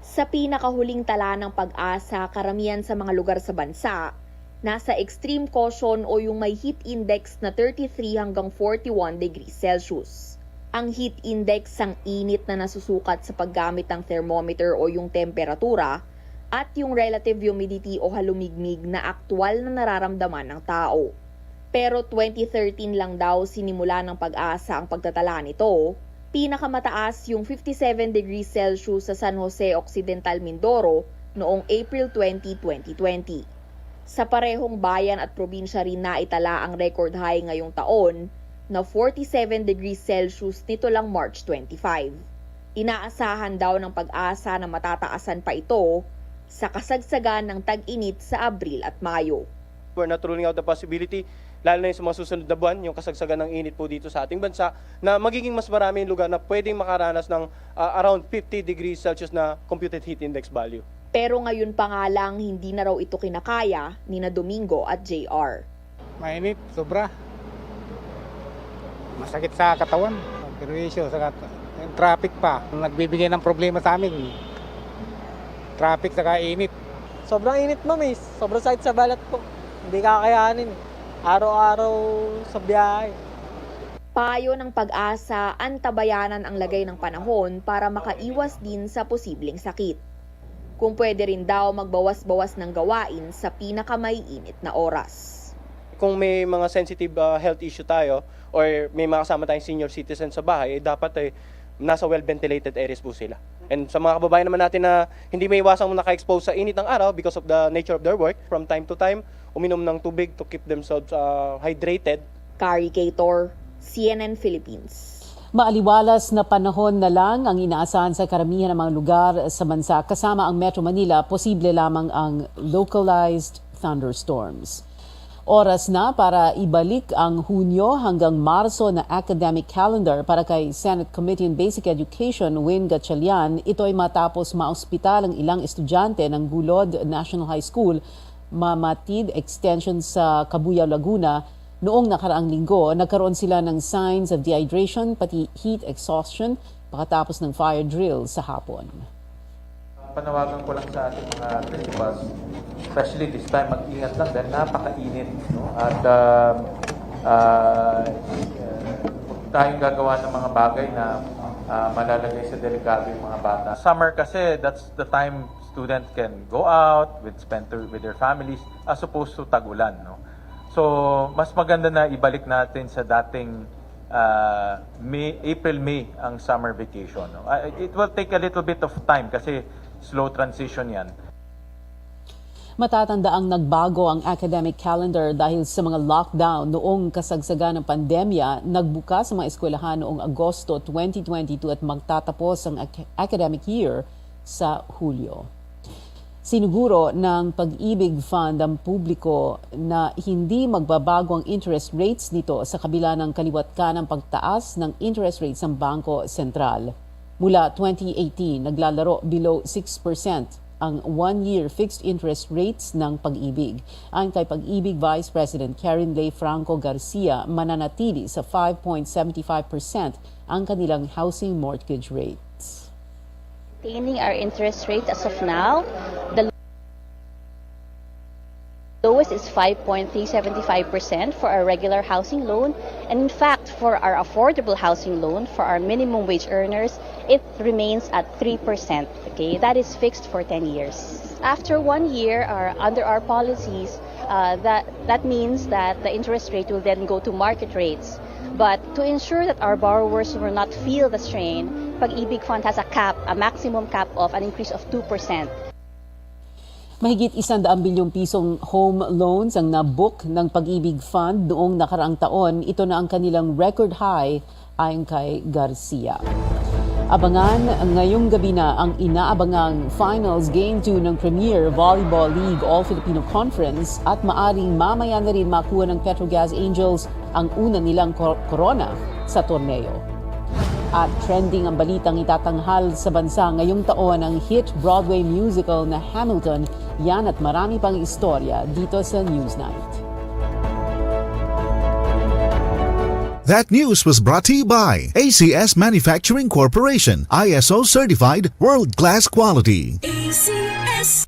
[SPEAKER 18] Sa pinakahuling tala ng Pag-asa, karamihan sa mga lugar sa bansa, nasa extreme caution o yung may heat index na 33 hanggang 41 degrees Celsius. Ang heat index ang init na nasusukat sa paggamit ng thermometer o yung temperatura at yung relative humidity o halumigmig na aktwal na nararamdaman ng tao. Pero 2013 lang daw sinimula ng Pag-asa ang pagtatala nito. Pinakamataas yung 57 degrees Celsius sa San Jose Occidental, Mindoro noong April 20, 2020. Sa parehong bayan at probinsya rin naitala ang record high ngayong taon na 47 degrees Celsius nito lang March 25. Inaasahan daw ng Pag-asa na matataasan pa ito sa kasagsagan ng tag-init sa Abril at Mayo.
[SPEAKER 20] We're not ruling out the possibility, lalo na yung sa mga susunod na buwan, yung kasagsagan ng init po dito sa ating bansa, na magiging mas maraming lugar na pwedeng makaranas ng around 50 degrees Celsius na computed heat index value.
[SPEAKER 18] Pero ngayon pa nga lang, hindi na raw ito kinakaya ni na Domingo at JR.
[SPEAKER 21] Mainit, sobra. Masakit sa katawan, perwisyo, yung traffic pa. Nagbibigay ng problema sa amin. Traffic saka init.
[SPEAKER 22] Sobrang init, ma'am. Sobrang sakit sa balat ko. Hindi kakayanin. Araw-araw sa biyahe.
[SPEAKER 18] Payo ng Pag-asa, antabayanan ang lagay ng panahon para makaiwas din sa posibleng sakit. Kung pwede rin daw magbawas-bawas ng gawain sa pinakamaiinit na oras.
[SPEAKER 20] Kung may mga sensitive health issue tayo or may mga kasama tayong senior citizens sa bahay, dapat nasa well-ventilated areas po sila. And sa mga kababayan naman natin na hindi may iwasang naka-expose sa init ng araw because of the nature of their work, from time to time, uminom ng tubig to keep themselves hydrated.
[SPEAKER 18] Carrie Cator, CNN Philippines.
[SPEAKER 3] Maaliwalas na panahon na lang ang inaasahan sa karamihan ng mga lugar sa bansa. Kasama ang Metro Manila, posible lamang ang localized thunderstorms. Oras na para ibalik ang Hunyo hanggang Marso na academic calendar para kay Senate Committee on Basic Education, Win Gatchalian. Ito'y matapos maospital ang ilang estudyante ng Gulod National High School, Mamatid Extension sa Cabuyao, Laguna. Noong nakaraang linggo, nagkaroon sila ng signs of dehydration pati heat exhaustion pagkatapos ng fire drill sa hapon.
[SPEAKER 23] Panawagan ko lang sa ating mga principals, especially this time, mag-ingat lang dahil napakainit. No? At tayong gagawa ng mga bagay na malalagay sa delikado yung mga bata. Summer kasi, that's the time students can go out, spend with their families, as opposed to tag-ulan. No? So, mas maganda na ibalik natin sa dating April-May ang summer vacation. No? It will take a little bit of time kasi slow transition yan.
[SPEAKER 3] Matatandaang nagbago ang academic calendar dahil sa mga lockdown noong kasagsagan ng pandemya. Nagbukas ang mga eskwelahan noong Agosto 2022 at magtatapos ang academic year sa Hulyo. Siniguro ng Pag-ibig Fund ang publiko na hindi magbabago ang interest rates nito sa kabila ng kaliwat kanang pagtaas ng interest rates ng Bangko Sentral. Mula 2018, naglalaro below 6% ang one-year fixed interest rates ng Pag-ibig. Ayon kay Pag-ibig Vice President Karen Lay Franco Garcia, mananatili sa 5.75% ang kanilang housing mortgage rates.
[SPEAKER 24] Maintaining our interest rate as of now, the lowest is 5.375% for our regular housing loan, and in fact for our affordable housing loan for our minimum wage earners, it remains at 3%. Okay, that is fixed for 10 years. After 1 year, under our policies, that means that the interest rate will then go to market rates. But to ensure that our borrowers will not feel the strain, Pag-ibig Fund has a maximum cap of an increase of 2%.
[SPEAKER 3] Mahigit 100 bilyong pisong home loans ang nabook ng Pag-ibig Fund noong nakaraang taon. Ito na ang kanilang record high ayon kay Garcia. Abangan ngayong gabi na ang inaabangang Finals Game 2 ng Premier Volleyball League All-Filipino Conference at maaring mamaya na rin makuha ng Petrogas Angels ang una nilang korona sa torneo. At trending ang balitang itatanghal sa bansa ngayong taon ang hit Broadway musical na Hamilton. Yan at marami pang istorya dito sa Newsnight.
[SPEAKER 8] That news was brought to you by ACS Manufacturing Corporation, ISO certified world-class quality.
[SPEAKER 14] ACS.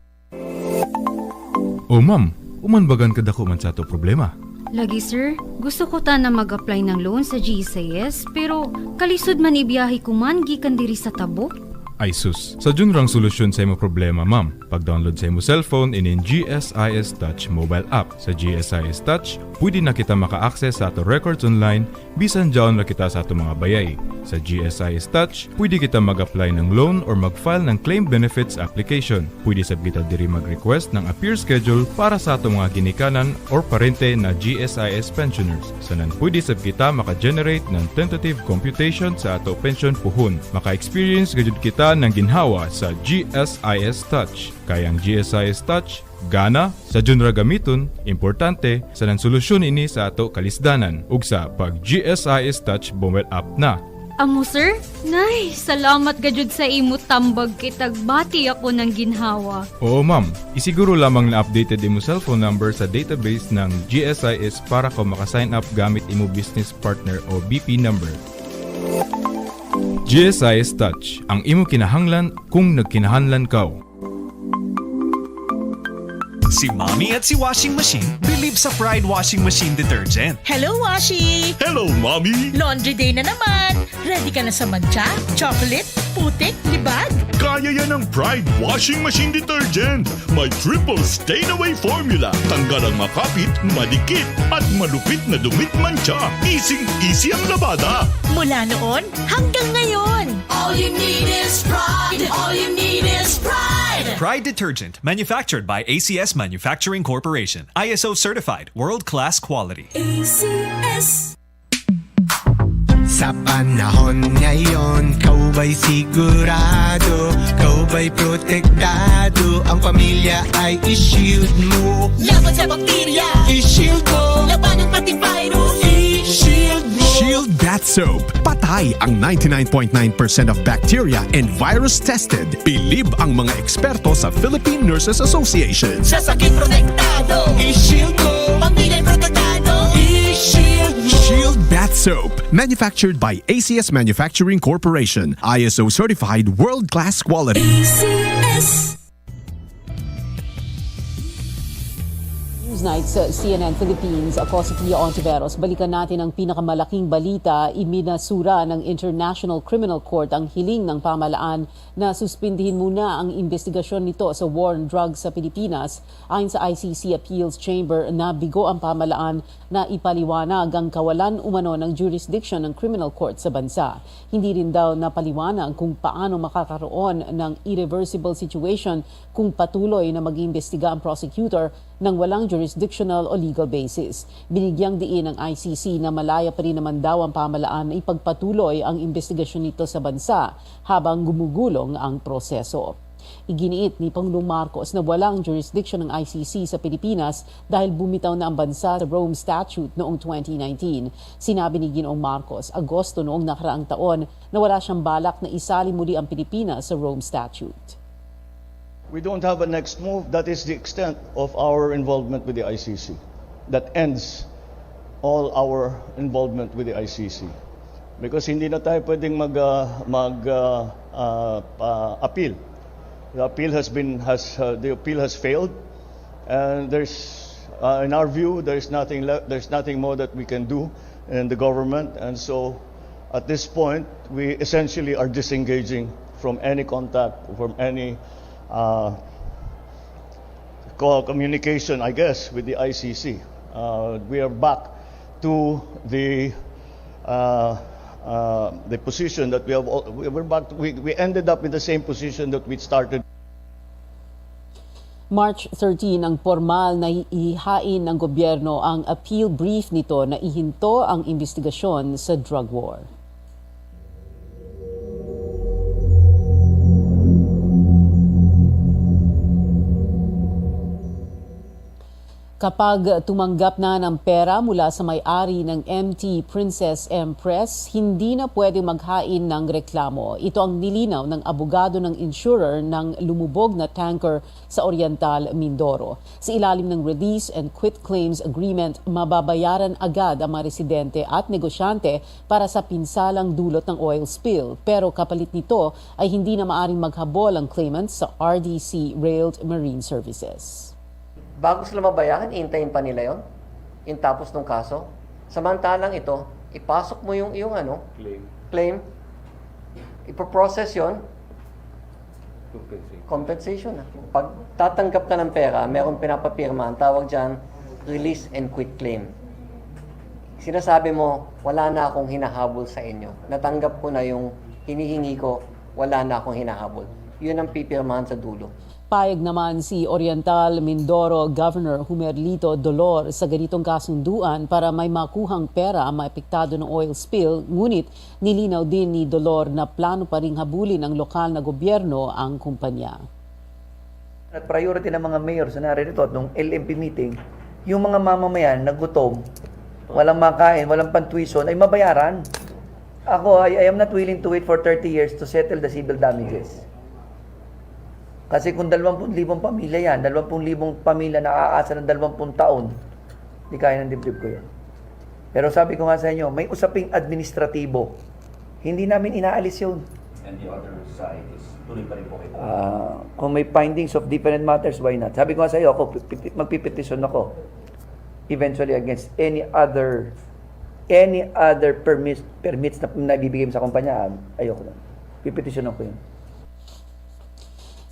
[SPEAKER 1] Oh ma'am, umanbagan ka dako man sa ato problema.
[SPEAKER 2] Lagi sir, gusto ko ta na mag-apply ng loan sa GSIS pero kalisod man ibiyahe ko man gikan diri sa Tabo.
[SPEAKER 1] Ay sus, sa dun rang solusyon sa imo problema ma'am. Pag-download sa imo cellphone inin GSIS Touch mobile app. Sa GSIS Touch, pwede na kita maka-access sa ato records online bisan dyan na kita sa ato mga bayay. Sa GSIS Touch, pwede kita mag-apply ng loan or mag-file ng claim benefits application. Pwede sab kita diri mag-request ng appear schedule para sa ato mga ginikanan or parente na GSIS pensioners. Sanan pwede sab kita maka-generate ng tentative computation sa ato pension puhon. Maka-experience gajud kita ng ginhawa sa GSIS Touch. Kayang GSIS Touch, gana sa junra gamiton, importante sa nang solusyon ini sa ato kalisdanan ug sa pag GSIS Touch mobile app na.
[SPEAKER 2] Amo sir? Nay, salamat gajud sa imo tambag kitag bati ako ng ginhawa.
[SPEAKER 1] Oo ma'am, isiguro lamang na updated imo cellphone number sa database ng GSIS para ka maka-sign up gamit imo business partner o BP number. GSIS Touch, ang imo kinahanglan kung nagkinahanlan ka.
[SPEAKER 15] Si Mommy at si Washing Machine believe sa Pride Washing Machine Detergent.
[SPEAKER 4] Hello, Washi!
[SPEAKER 15] Hello, Mommy!
[SPEAKER 4] Laundry day na naman! Ready ka na sa mancha, chocolate, putik, libag?
[SPEAKER 11] Kaya yan ang Pride Washing Machine Detergent. May triple stain-away formula. Tanggal ang makapit, madikit, at malupit na dumit mancha. Easy ang labada.
[SPEAKER 4] Mula noon hanggang ngayon.
[SPEAKER 14] All you need is pride. All you need is pride.
[SPEAKER 15] Pride Detergent, manufactured by ACS Manufacturing Corporation. ISO certified, world-class quality.
[SPEAKER 14] ACS.
[SPEAKER 5] Sa panahon ngayon, kau ba'y sigurado? Kau ba'y protektado? Ang pamilya ay i-shield mo.
[SPEAKER 4] Laban sa bakterya,
[SPEAKER 5] I-shield mo.
[SPEAKER 4] laban ng pati virus,
[SPEAKER 5] I-shield mo.
[SPEAKER 25] Shield Bat Soap. Patay ang 99.9% of bacteria and virus tested. Bilib ang mga eksperto sa Philippine Nurses Association.
[SPEAKER 4] sa sakit protektado,
[SPEAKER 5] I-shield mo.
[SPEAKER 4] pamilya protektado,
[SPEAKER 5] I-shield mo.
[SPEAKER 25] Shield Bat Soap. Manufactured by ACS Manufacturing Corporation. ISO certified world-class quality.
[SPEAKER 14] ACS.
[SPEAKER 3] Newsnight sa CNN Philippines. Ako si Tia Ontiveros. Balikan natin ang pinakamalaking balita. Iminasura ng International Criminal Court ang hiling ng pamahalaan na suspindihin muna ang investigasyon nito sa war on drugs sa Pilipinas. Ayon sa ICC Appeals Chamber, nabigo ang pamahalaan na ipaliwanag ang kawalan umano ng jurisdiction ng criminal court sa bansa. Hindi rin daw napaliwanag kung paano makakaroon ng irreversible situation kung patuloy na mag-iimbestiga ang prosecutor ng walang jurisdictional o legal basis. Binigyang diin ng ICC na malaya pa rin naman daw ang pamahalaan na ipagpatuloy ang investigasyon nito sa bansa habang gumugulong ang proseso. Iginiit ni Pangulong Marcos na walang jurisdiction ng ICC sa Pilipinas dahil bumitaw na ang bansa sa Rome Statute noong 2019. Sinabi ni Ginoong Marcos, Agosto noong nakaraang taon na wala siyang balak na isali muli ang Pilipinas sa Rome Statute.
[SPEAKER 6] We don't have a next move. That is the extent of our involvement with the ICC. That ends all our involvement with the ICC. Because hindi na tayo pwedeng appeal. The appeal has failed, and in our view, there's nothing more that we can do in the government, and so at this point, we essentially are disengaging from any contact, from any communication, I guess, with the ICC. We are back to the position that we ended up in the same position that we started.
[SPEAKER 3] March 13 ang formal na ihain ng gobyerno ang appeal brief nito na ihinto ang investigasyon sa drug war. Kapag tumanggap na ng pera mula sa may-ari ng MT Princess Empress, hindi na pwede maghain ng reklamo. Ito ang nilinaw ng abogado ng insurer ng lumubog na tanker sa Oriental, Mindoro. Sa ilalim ng Release and Quit Claims Agreement, mababayaran agad ang mga residente at negosyante para sa pinsalang dulot ng oil spill. Pero kapalit nito ay hindi na maaring maghabol ang claimants sa RDC Railed Marine Services.
[SPEAKER 7] Bago sila mabayaran, iintayin pa nila yon, yung tapos ng kaso. Samantalang ito, ipasok mo yung claim, ipoprocess yon, compensation. Pag tatanggap ka ng pera, meron pinapapirma, ang tawag dyan, release and quit claim. Sinasabi mo, wala na akong hinahabol sa inyo. Natanggap ko na yung hinihingi ko, wala na akong hinahabol. Yun ang pipirmahan sa dulo.
[SPEAKER 3] Payag naman si Oriental Mindoro Governor Humerlito Dolor sa ganitong kasunduan para may makuhang pera ang maapektado ng oil spill, ngunit nilinaw din ni Dolor na plano pa ring habulin ng lokal na gobyerno ang kumpanya.
[SPEAKER 9] At priority ng mga mayor sa narito at nung LMP meeting, yung mga mamamayan na gutom, walang makain, walang pantuition, ay mabayaran. Ako, I am not willing to wait for 30 years to settle the civil damages. Kasi kung 20,000 pamilya yan, 20,000 pamilya na aasa ng 20 taon, di kaya ng dibdib ko yan. Pero sabi ko nga sa inyo, may usaping administratibo. Hindi namin inaalis yun.
[SPEAKER 10] And the other side is tuloy pa rin po kayo.
[SPEAKER 9] Kung may findings of different matters, why not? Sabi ko nga sa iyo, ako, magpipetisyon ako. Eventually against any other permits na nabibigay sa kumpanya, ayoko na. Pipetisyon ako yun.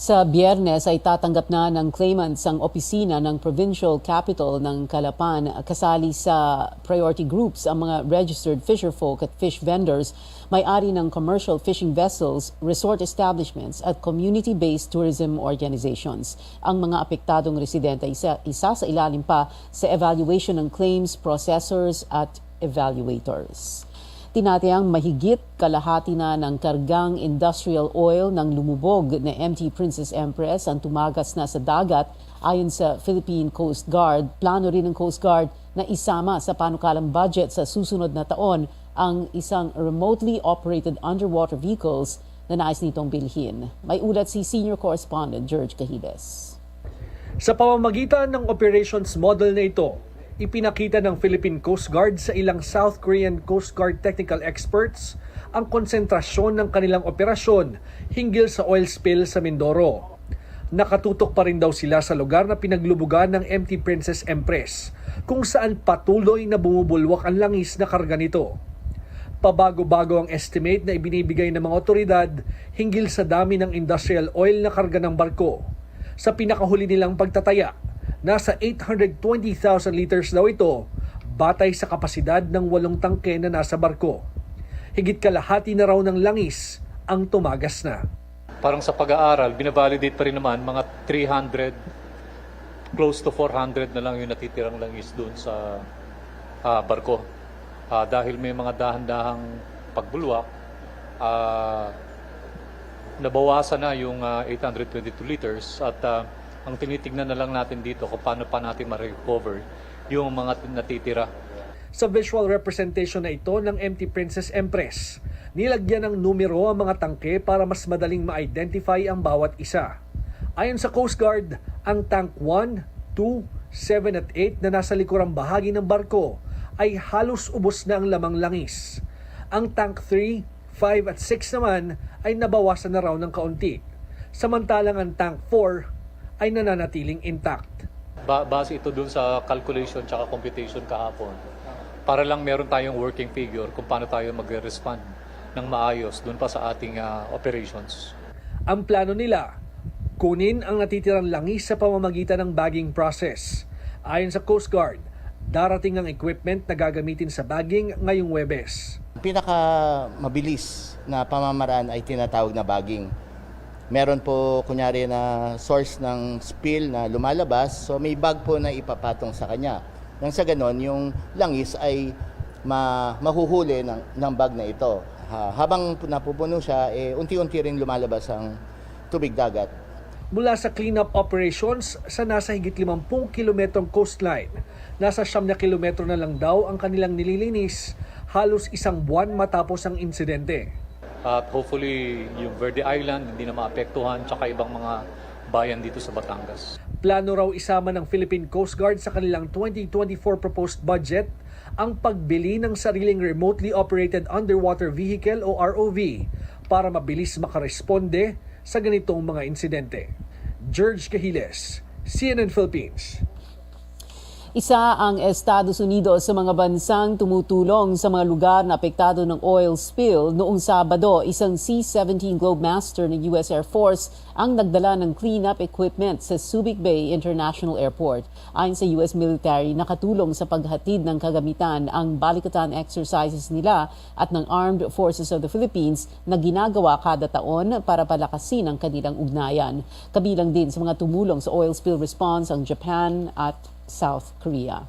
[SPEAKER 3] Sa Biyernes ay tatanggap na ng claimants ang opisina ng Provincial Capital ng Calapan. Kasali sa priority groups ang mga registered fisherfolk at fish vendors, may-ari ng commercial fishing vessels, resort establishments at community-based tourism organizations. Ang mga apektadong residente ay isa sa ilalim pa sa evaluation ng claims processors at evaluators. Tinatayang mahigit kalahati na ng kargang industrial oil ng lumubog na MT Princess Empress ang tumagas na sa dagat. Ayon sa Philippine Coast Guard, plano rin ng Coast Guard na isama sa panukalang budget sa susunod na taon ang isang remotely operated underwater vehicles na nais nitong bilhin. May ulat si Senior Correspondent George Cahides.
[SPEAKER 12] Sa pamamagitan ng operations model na ito, ipinakita ng Philippine Coast Guard sa ilang South Korean Coast Guard technical experts ang konsentrasyon ng kanilang operasyon hinggil sa oil spill sa Mindoro. Nakatutok pa rin daw sila sa lugar na pinaglubugan ng MT Princess Empress, kung saan patuloy na bumubulwak ang langis na karga nito. Pabago-bago ang estimate na ibinibigay ng mga otoridad hinggil sa dami ng industrial oil na karga ng barko. Sa pinakahuli nilang pagtataya, nasa 820,000 liters daw ito, batay sa kapasidad ng 8 tangke na nasa barko. Higit kalahati na raw ng langis ang tumagas na.
[SPEAKER 13] Parang sa pag-aaral, binavalidate pa rin naman mga 300, close to 400 na lang yung natitirang langis doon sa barko. Dahil may mga dahan-dahang pagbulwak, nabawasan na yung 822 liters at ang tinitignan na lang natin dito kung paano pa natin ma-recover yung mga natitira.
[SPEAKER 12] Sa visual representation na ito ng MT Princess Empress, nilagyan ng numero ang mga tangke para mas madaling ma-identify ang bawat isa. Ayon sa Coast Guard, ang tank 1, 2, 7 at 8 na nasa likurang bahagi ng barko ay halos ubos na ang lamang langis. Ang tank 3, 5 at 6 naman ay nabawasan na raw ng kaunti. Samantalang ang tank 4 ay nananatiling intact.
[SPEAKER 13] Base ito dun sa calculation tsaka computation kahapon. Para lang meron tayong working figure kung paano tayo mag-respond ng maayos dun pa sa ating operations.
[SPEAKER 12] Ang plano nila, kunin ang natitirang langis sa pamamagitan ng bagging process. Ayon sa Coast Guard, darating ang equipment na gagamitin sa bagging ngayong Huwebes.
[SPEAKER 26] Pinaka mabilis na pamamaraan ay tinatawag na bagging.
[SPEAKER 16] meron po kunyari na source ng spill na lumalabas, so may bag po na ipapatong sa kanya. Nang sa ganon, yung langis ay mahuhuli ng bag na ito. Habang napupuno siya, unti-unti rin lumalabas ang tubig dagat.
[SPEAKER 12] Mula sa cleanup operations sa nasa higit 50 kilometrong coastline, nasa 9 kilometro na lang daw ang kanilang nililinis halos isang buwan matapos ang insidente.
[SPEAKER 13] At hopefully yung Verde Island hindi na maapektuhan tsaka ibang mga bayan dito sa Batangas.
[SPEAKER 12] Plano raw isama ng Philippine Coast Guard sa kanilang 2024 proposed budget ang pagbili ng sariling remotely operated underwater vehicle o ROV para mabilis makaresponde sa ganitong mga insidente. George Cahiles, CNN Philippines.
[SPEAKER 3] Isa ang Estados Unidos sa mga bansang tumutulong sa mga lugar na apektado ng oil spill. Noong Sabado, isang C-17 Globemaster ng US Air Force ang nagdala ng cleanup equipment sa Subic Bay International Airport. Ayon sa US military, nakatulong sa paghatid ng kagamitan ang balikatan exercises nila at ng Armed Forces of the Philippines na ginagawa kada taon para palakasin ang kanilang ugnayan. Kabilang din sa mga tumulong sa oil spill response ang Japan at South Korea.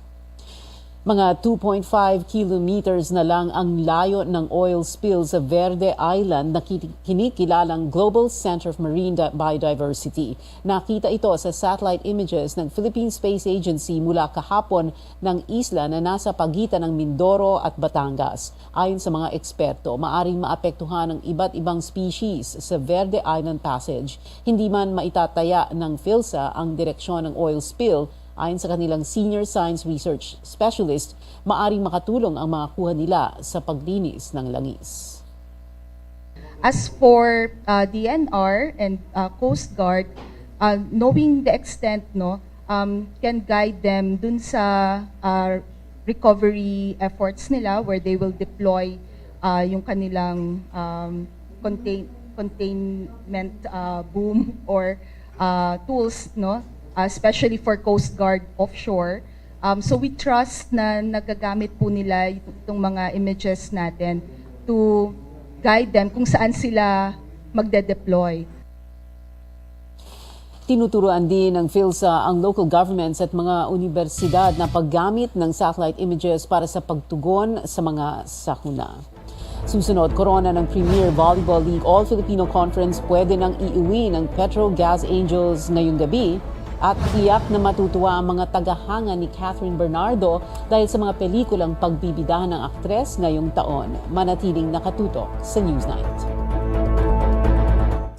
[SPEAKER 3] Mga 2.5 kilometers na lang ang layo ng oil spill sa Verde Island na kinikilalang Global Center of Marine Biodiversity. Nakita ito sa satellite images ng Philippine Space Agency mula kahapon ng isla na nasa pagitan ng Mindoro at Batangas. Ayon sa mga eksperto, maaring maapektuhan ng iba't ibang species sa Verde Island Passage. Hindi man maitataya ng PhilSA ang direksyon ng oil spill. Ayon sa kanilang Senior Science Research Specialist, maaring makatulong ang mga kuha nila sa paglinis ng langis.
[SPEAKER 17] As for DNR and Coast Guard, knowing the extent can guide them dun sa recovery efforts nila where they will deploy yung kanilang containment boom or tools, especially for Coast Guard offshore. So we trust na nagagamit po nila itong mga images natin to guide them kung saan sila magde-deploy.
[SPEAKER 3] Tinuturuan din ng PhilSA ang local governments at mga universidad na paggamit ng satellite images para sa pagtugon sa mga sakuna. Susunod, korona ng Premier Volleyball League All-Filipino Conference, pwede nang iuwi ng Petro Gas Angels ngayong gabi. At tiyak na matutuwa ang mga tagahanga ni Catherine Bernardo dahil sa mga pelikulang pagbibidahan ng aktres ngayong taon. Manatiling nakatutok sa Newsnight.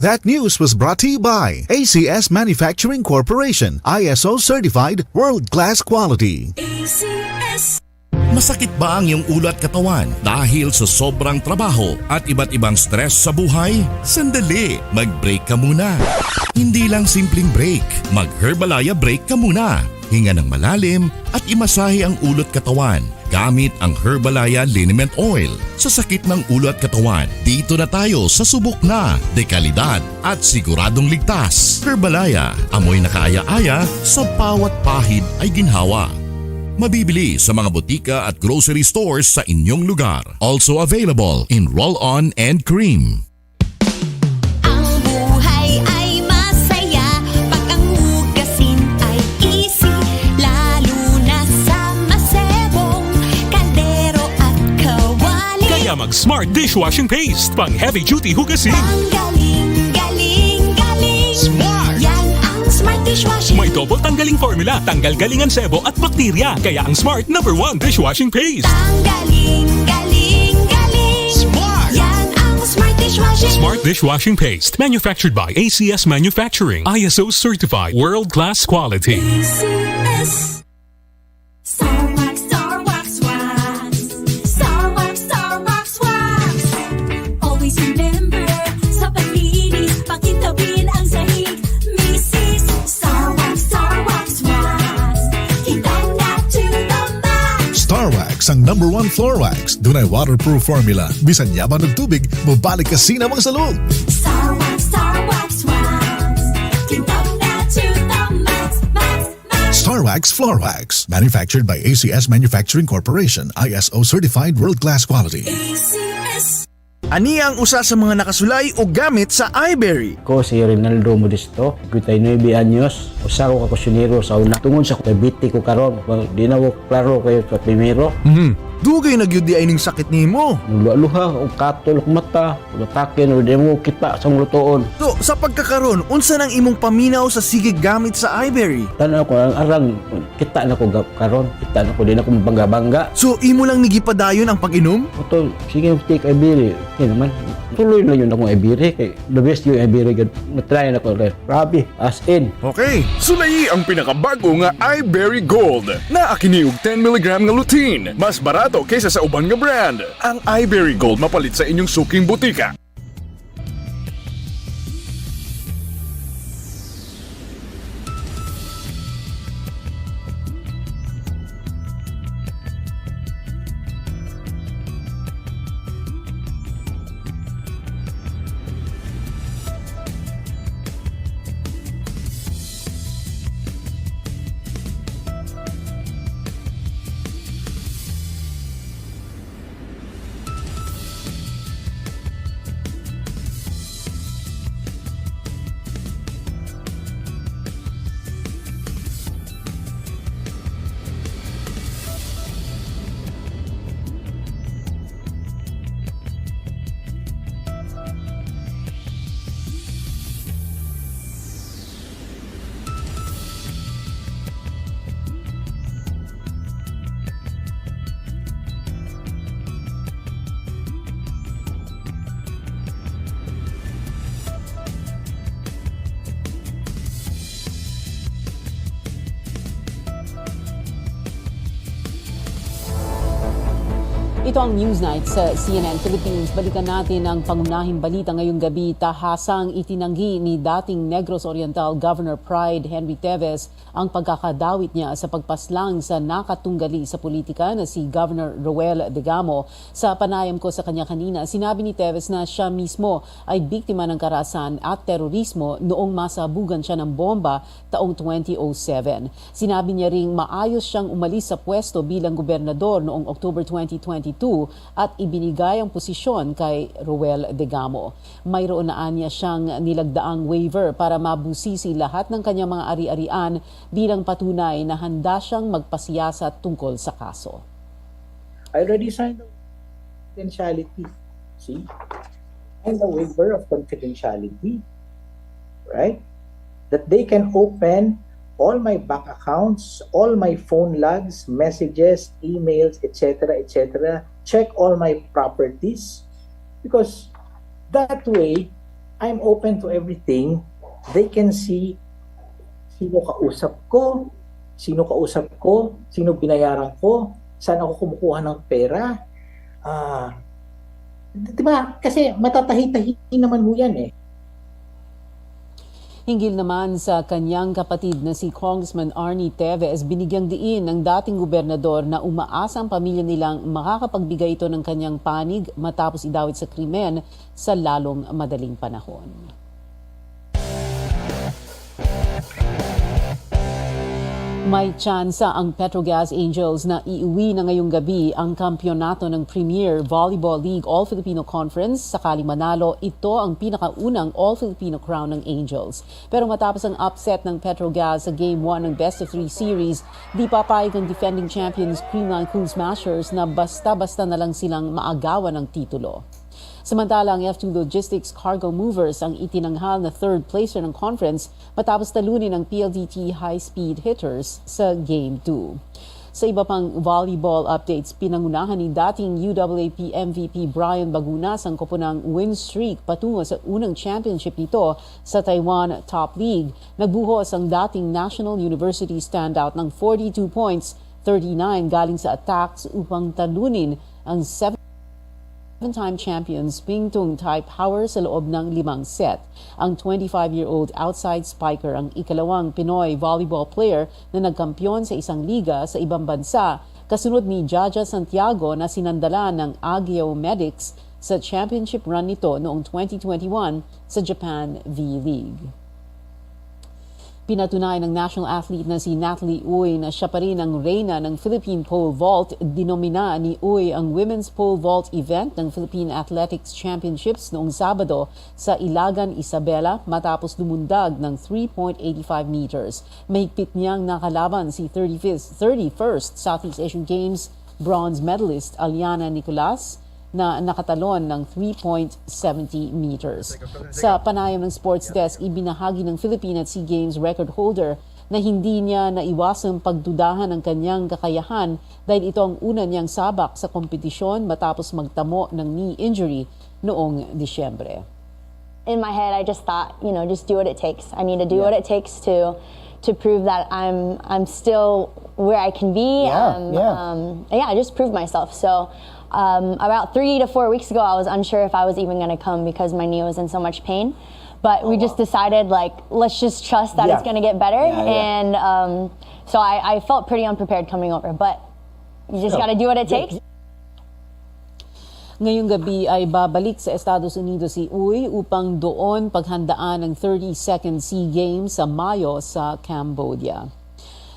[SPEAKER 8] That news was brought to you by ACS Manufacturing Corporation, ISO certified world-class quality.
[SPEAKER 14] ACS.
[SPEAKER 15] Masakit ba ang iyong ulo at katawan dahil sa sobrang trabaho at iba't ibang stress sa buhay? Sandali, mag-break ka muna. Hindi lang simpleng break, mag-Herbalaya break ka muna. Hinga ng malalim at imasahe ang ulo at katawan gamit ang Herbalaya Liniment Oil. Sa sakit ng ulo at katawan, dito na tayo sa subok na, dekalidad at siguradong ligtas. Herbalaya, amoy na kaaya-aya, sa bawat pahid ay ginhawa. Mabibili sa mga botika at grocery stores sa inyong lugar. Also available in roll-on and cream.
[SPEAKER 14] Ang buhay ay masaya pag ang hugasin ay easy, lalo na sa masebong kaldero at kawali.
[SPEAKER 15] Kaya mag-Smart Dishwashing Paste, pang heavy-duty hugasin.
[SPEAKER 14] Ang galing, galing, galing.
[SPEAKER 15] Smart!
[SPEAKER 14] Yan ang Smart Dishwashing.
[SPEAKER 15] May double tanggaling formula, tanggal galingan sebo at bakterya. Kaya ang Smart #1 Dishwashing Paste.
[SPEAKER 14] Ang galing, galing, galing.
[SPEAKER 15] Smart!
[SPEAKER 14] Yan ang Smart Dishwashing.
[SPEAKER 15] Smart Dishwashing Paste, manufactured by ACS Manufacturing, ISO certified world-class quality.
[SPEAKER 14] ACS. Star Wax, Star Wax, Wax. Star Wax, Star Wax, Wax. Always remember, sa paglinis, pakintabin ang sahig. Mrs. Star Wax, Star Wax, Wax. Kitang na to the max.
[SPEAKER 8] Star Wax ang #1 floor wax. Dunay waterproof formula. Bisan yaman ng tubig, mabalik ka sinamang sa loob.
[SPEAKER 14] Star Wax, Star Wax, Wax. Kitang na to the max, max, max.
[SPEAKER 8] Star Wax Floor Wax. Manufactured by ACS Manufacturing Corporation. ISO certified world-class quality.
[SPEAKER 14] ACS.
[SPEAKER 18] Ani ang usa sa mga nakasulay o gamit sa iBerry.
[SPEAKER 19] Ko si Rinaldo Modesto, 59 anyos, usa ko kakusyonero sa una. Tungod sa kabiti ko karon, di na ko klaro kayo sa primero.
[SPEAKER 18] Dugay nagyudi ay ning sakit nimo.
[SPEAKER 19] Luha o katol mata, ugatakin o di mo kita sa lutoon.
[SPEAKER 18] So, sa pagkakaroon, unsa nang imong paminaw sa sige gamit sa iBerry?
[SPEAKER 19] Tanaw ko ang arang kita na ko karon, kita na ko din ako bangga-bangga.
[SPEAKER 18] So, imo lang nigipadayon ang pag-inom?
[SPEAKER 19] Oto, sige take iBerry. Okay naman. Tuloy na yun akong iBerry kay the best yung iBerry gud. Matry na ko rin. Grabe, as in.
[SPEAKER 25] Okay, sulayi ang pinakabago nga iBerry Gold na akini og 10 mg nga lutein. Mas barato kaysa sa uban nga brand. Ang iBerry Gold mapalit sa inyong suking butika.
[SPEAKER 3] Ito ang Newsnight sa CNN Philippines. Balikan natin ang pangunahing balita ngayong gabi. Tahasang itinanggi ni dating Negros Oriental Governor Pride Henry Teves ang pagkakadawit niya sa pagpaslang sa nakatunggali sa politika na si Governor Roel Degamo. Sa panayam ko sa kanya kanina, sinabi ni Teves na siya mismo ay biktima ng karahasan at terorismo noong masabugan siya ng bomba taong 2007. Sinabi niya ring maayos siyang umalis sa pwesto bilang gobernador noong October 2022 at ibinigay ang posisyon kay Roel Degamo. Mayroon na niya siyang nilagdaang waiver para mabusisi lahat ng kanyang mga ari-arian bilang patunay na handa siyang magpasiyasat tungkol sa kaso.
[SPEAKER 20] I already signed the confidentiality. See? And the waiver of confidentiality. Right? That they can open all my bank accounts, all my phone logs, messages, emails, etc., etc., check all my properties, because that way, I'm open to everything. They can see sino kausap ko, sino binayaran ko, saan ako kumukuha ng pera. Diba? Kasi matatahi-tahi naman mo yan eh.
[SPEAKER 3] Hinggil naman sa kanyang kapatid na si Congressman Arnie Teves, binigyang diin ng dating gobernador na umaasa ang pamilya nilang makakapagbigay ito ng kanyang panig matapos idawit sa krimen sa lalong madaling panahon. May tsansa ang Petrogas Angels na iuwi na ngayong gabi ang kampyonato ng Premier Volleyball League All-Filipino Conference. Sakali manalo, ito ang pinakaunang All-Filipino crown ng Angels. Pero matapos ang upset ng Petrogas sa Game 1 ng Best of 3 Series, di papayag ang defending champions Creamline Cool Smashers na basta-basta na lang silang maagawan ng titulo. Samantalang F2 Logistics Cargo Movers ang itinanghal na third placer ng conference matapos talunin ng PLDT high-speed hitters sa Game 2. Sa iba pang volleyball updates, pinangunahan ni dating UAAP MVP Brian Bagunas ang koponang win streak patungo sa unang championship nito sa Taiwan Top League. Nagbuhos ang dating National University standout ng 42 points, 39 galing sa attacks upang talunin ang 7-time champions Pingtung Tai Power sa loob ng 5 set. Ang 25-year-old outside spiker ang ikalawang Pinoy volleyball player na nagkampiyon sa isang liga sa ibang bansa, kasunod ni Jaja Santiago na sinandala ng Agio Medics sa championship run nito noong 2021 sa Japan V-League. Pinatunay ng national athlete na si Natalie Uy na siya pa rin ang reyna ng Philippine Pole Vault. Dinomina ni Uy ang Women's Pole Vault event ng Philippine Athletics Championships noong Sabado sa Ilagan, Isabela matapos lumundag ng 3.85 meters. Mahigpit niyang nakalaban si 31st Southeast Asian Games bronze medalist Aliana Nicolas na nakatalon ng 3.70 meters. Sa panayam ng Sports Desk, ibinahagi ng Philippine at SEA Games record holder na hindi niya naiwasang pagdudahan ng kanyang kakayahan dahil ito ang una niyang sabak sa kompetisyon matapos magtamo ng knee injury noong Disyembre.
[SPEAKER 2] In my head, I just thought, just do what it takes. I need to do what it takes to prove that I'm still where I can be. Just prove myself. So about 3 to 4 weeks ago, I was unsure if I was even going to come because my knee was in so much pain. But we just decided, let's just trust that it's going to get better. And so I felt pretty unprepared coming over. But you just got to do what it takes.
[SPEAKER 3] Ngayong gabi ay babalik sa Estados Unidos si Uy upang doon paghandaan ng 32nd SEA Games sa Mayo sa Cambodia.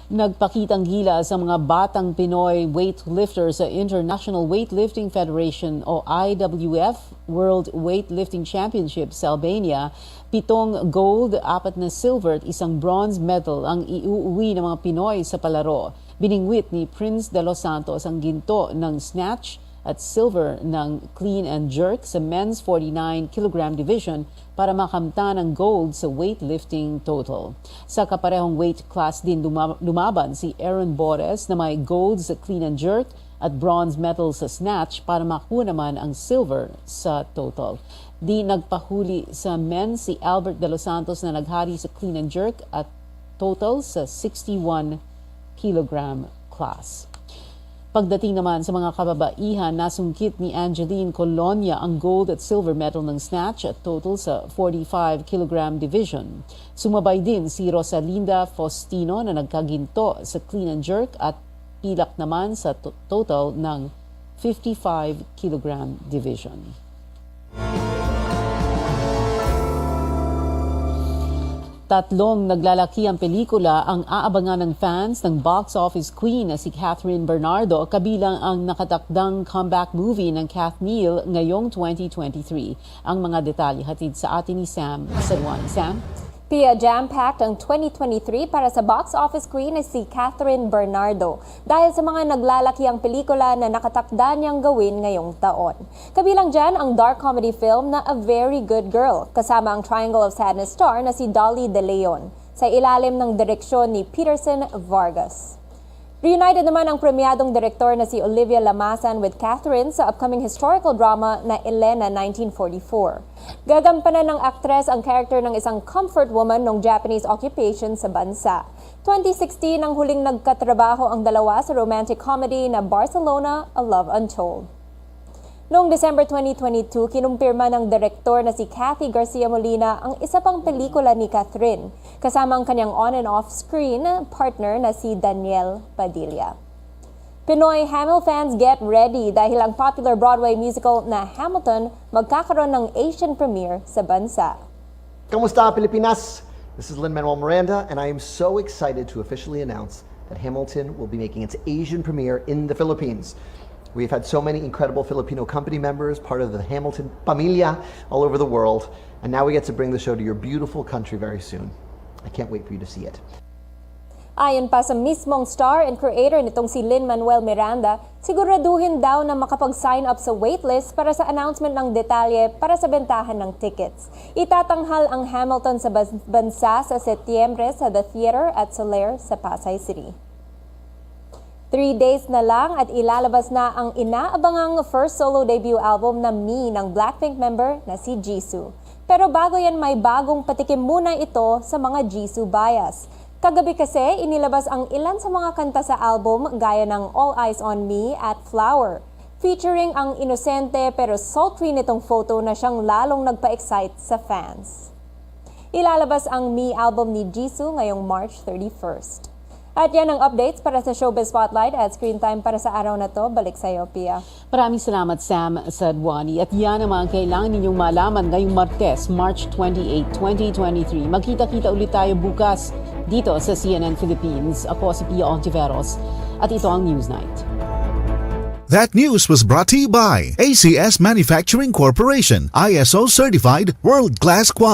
[SPEAKER 3] Nagpakitang gila sa mga batang Pinoy weightlifter sa International Weightlifting Federation o IWF World Weightlifting Championship sa Albania. 7 gold, 4 na silver at 1 bronze medal ang iuuwi ng mga Pinoy sa palaro. Biningwit ni Prince de los Santos ang ginto ng snatch at silver ng clean and jerk sa men's 49 kg division para makamta ng gold sa weightlifting total. Sa kaparehong weight class din lumaban si Aaron Bores na may gold sa clean and jerk at bronze medal sa snatch para makuha naman ang silver sa total. Di nagpahuli sa men si Albert de los Santos na naghari sa clean and jerk at total sa 61 kg class. Pagdating naman sa mga kababaihan, nasungkit ni Angeline Colonia ang gold at silver medal ng snatch at total sa 45 kg division. Sumabay din si Rosalinda Faustino na nagkaginto sa clean and jerk at pilak naman sa total ng 55 kg division. Tatlong naglalaki ang pelikula ang aabangan ng fans ng box office queen na si Catherine Bernardo kabilang ang nakatakdang comeback movie ng Kath Neal ngayong 2023. Ang mga detalye hatid sa atin ni Sam Salwan. Sam?
[SPEAKER 21] Pia, jam-packed ang 2023 para sa box office queen na si Catherine Bernardo dahil sa mga naglalaki ang pelikula na nakatakda niyang gawin ngayong taon. Kabilang dyan ang dark comedy film na A Very Good Girl kasama ang Triangle of Sadness star na si Dolly De Leon sa ilalim ng direksyon ni Peterson Vargas. Reunited naman ang premiadong direktor na si Olivia Lamasan with Catherine sa upcoming historical drama na Elena 1944. Gagampanan ng aktres ang character ng isang comfort woman ng Japanese occupation sa bansa. 2016 ang huling nagkatrabaho ang dalawa sa romantic comedy na Barcelona, A Love Untold. Noong December 2022, kinumpirma ng direktor na si Cathy Garcia Molina ang isa pang pelikula ni Catherine, kasama ang kanyang on and off screen partner na si Daniel Padilla. Pinoy Hamil fans get ready dahil ang popular Broadway musical na Hamilton magkakaroon ng Asian premiere sa bansa.
[SPEAKER 22] Kamusta Pilipinas? This is Lin-Manuel Miranda and I am so excited to officially announce that Hamilton will be making its Asian premiere in the Philippines. We've had so many incredible Filipino company members, part of the Hamilton Pamilya, all over the world, and now we get to bring the show to your beautiful country very soon. I can't wait for you to see it.
[SPEAKER 21] Ayon pa sa mismong star and creator nitong si Lin-Manuel Miranda, siguraduhin daw na makapag-sign up sa waitlist para sa announcement ng detalye para sa bentahan ng tickets. Itatanghal ang Hamilton sa bansa sa Setyembre sa The Theater at Soler sa Pasay City. 3 days na lang at ilalabas na ang inaabangang first solo debut album na Me ng Blackpink member na si Jisoo. Pero bago yan, may bagong patikim muna ito sa mga Jisoo bias. Kagabi kasi, inilabas ang ilan sa mga kanta sa album gaya ng All Eyes on Me at Flower, featuring ang inosente pero sultry nitong photo na siyang lalong nagpa-excite sa fans. Ilalabas ang Me album ni Jisoo ngayong March 31st. At yan ang updates para sa Showbiz Spotlight at Screen Time para sa araw na to. Balik sa iyo, Pia.
[SPEAKER 3] Maraming salamat, Sam Sadwani. At yan naman ang kailangan ninyong malaman ngayong Martes, March 28, 2023. Magkita-kita ulit tayo bukas. Dito sa CNN Philippines, ako si Pia Ontiveros at ito ang Newsnight.
[SPEAKER 8] That news was brought to you by ACS Manufacturing Corporation, ISO certified world-class quality.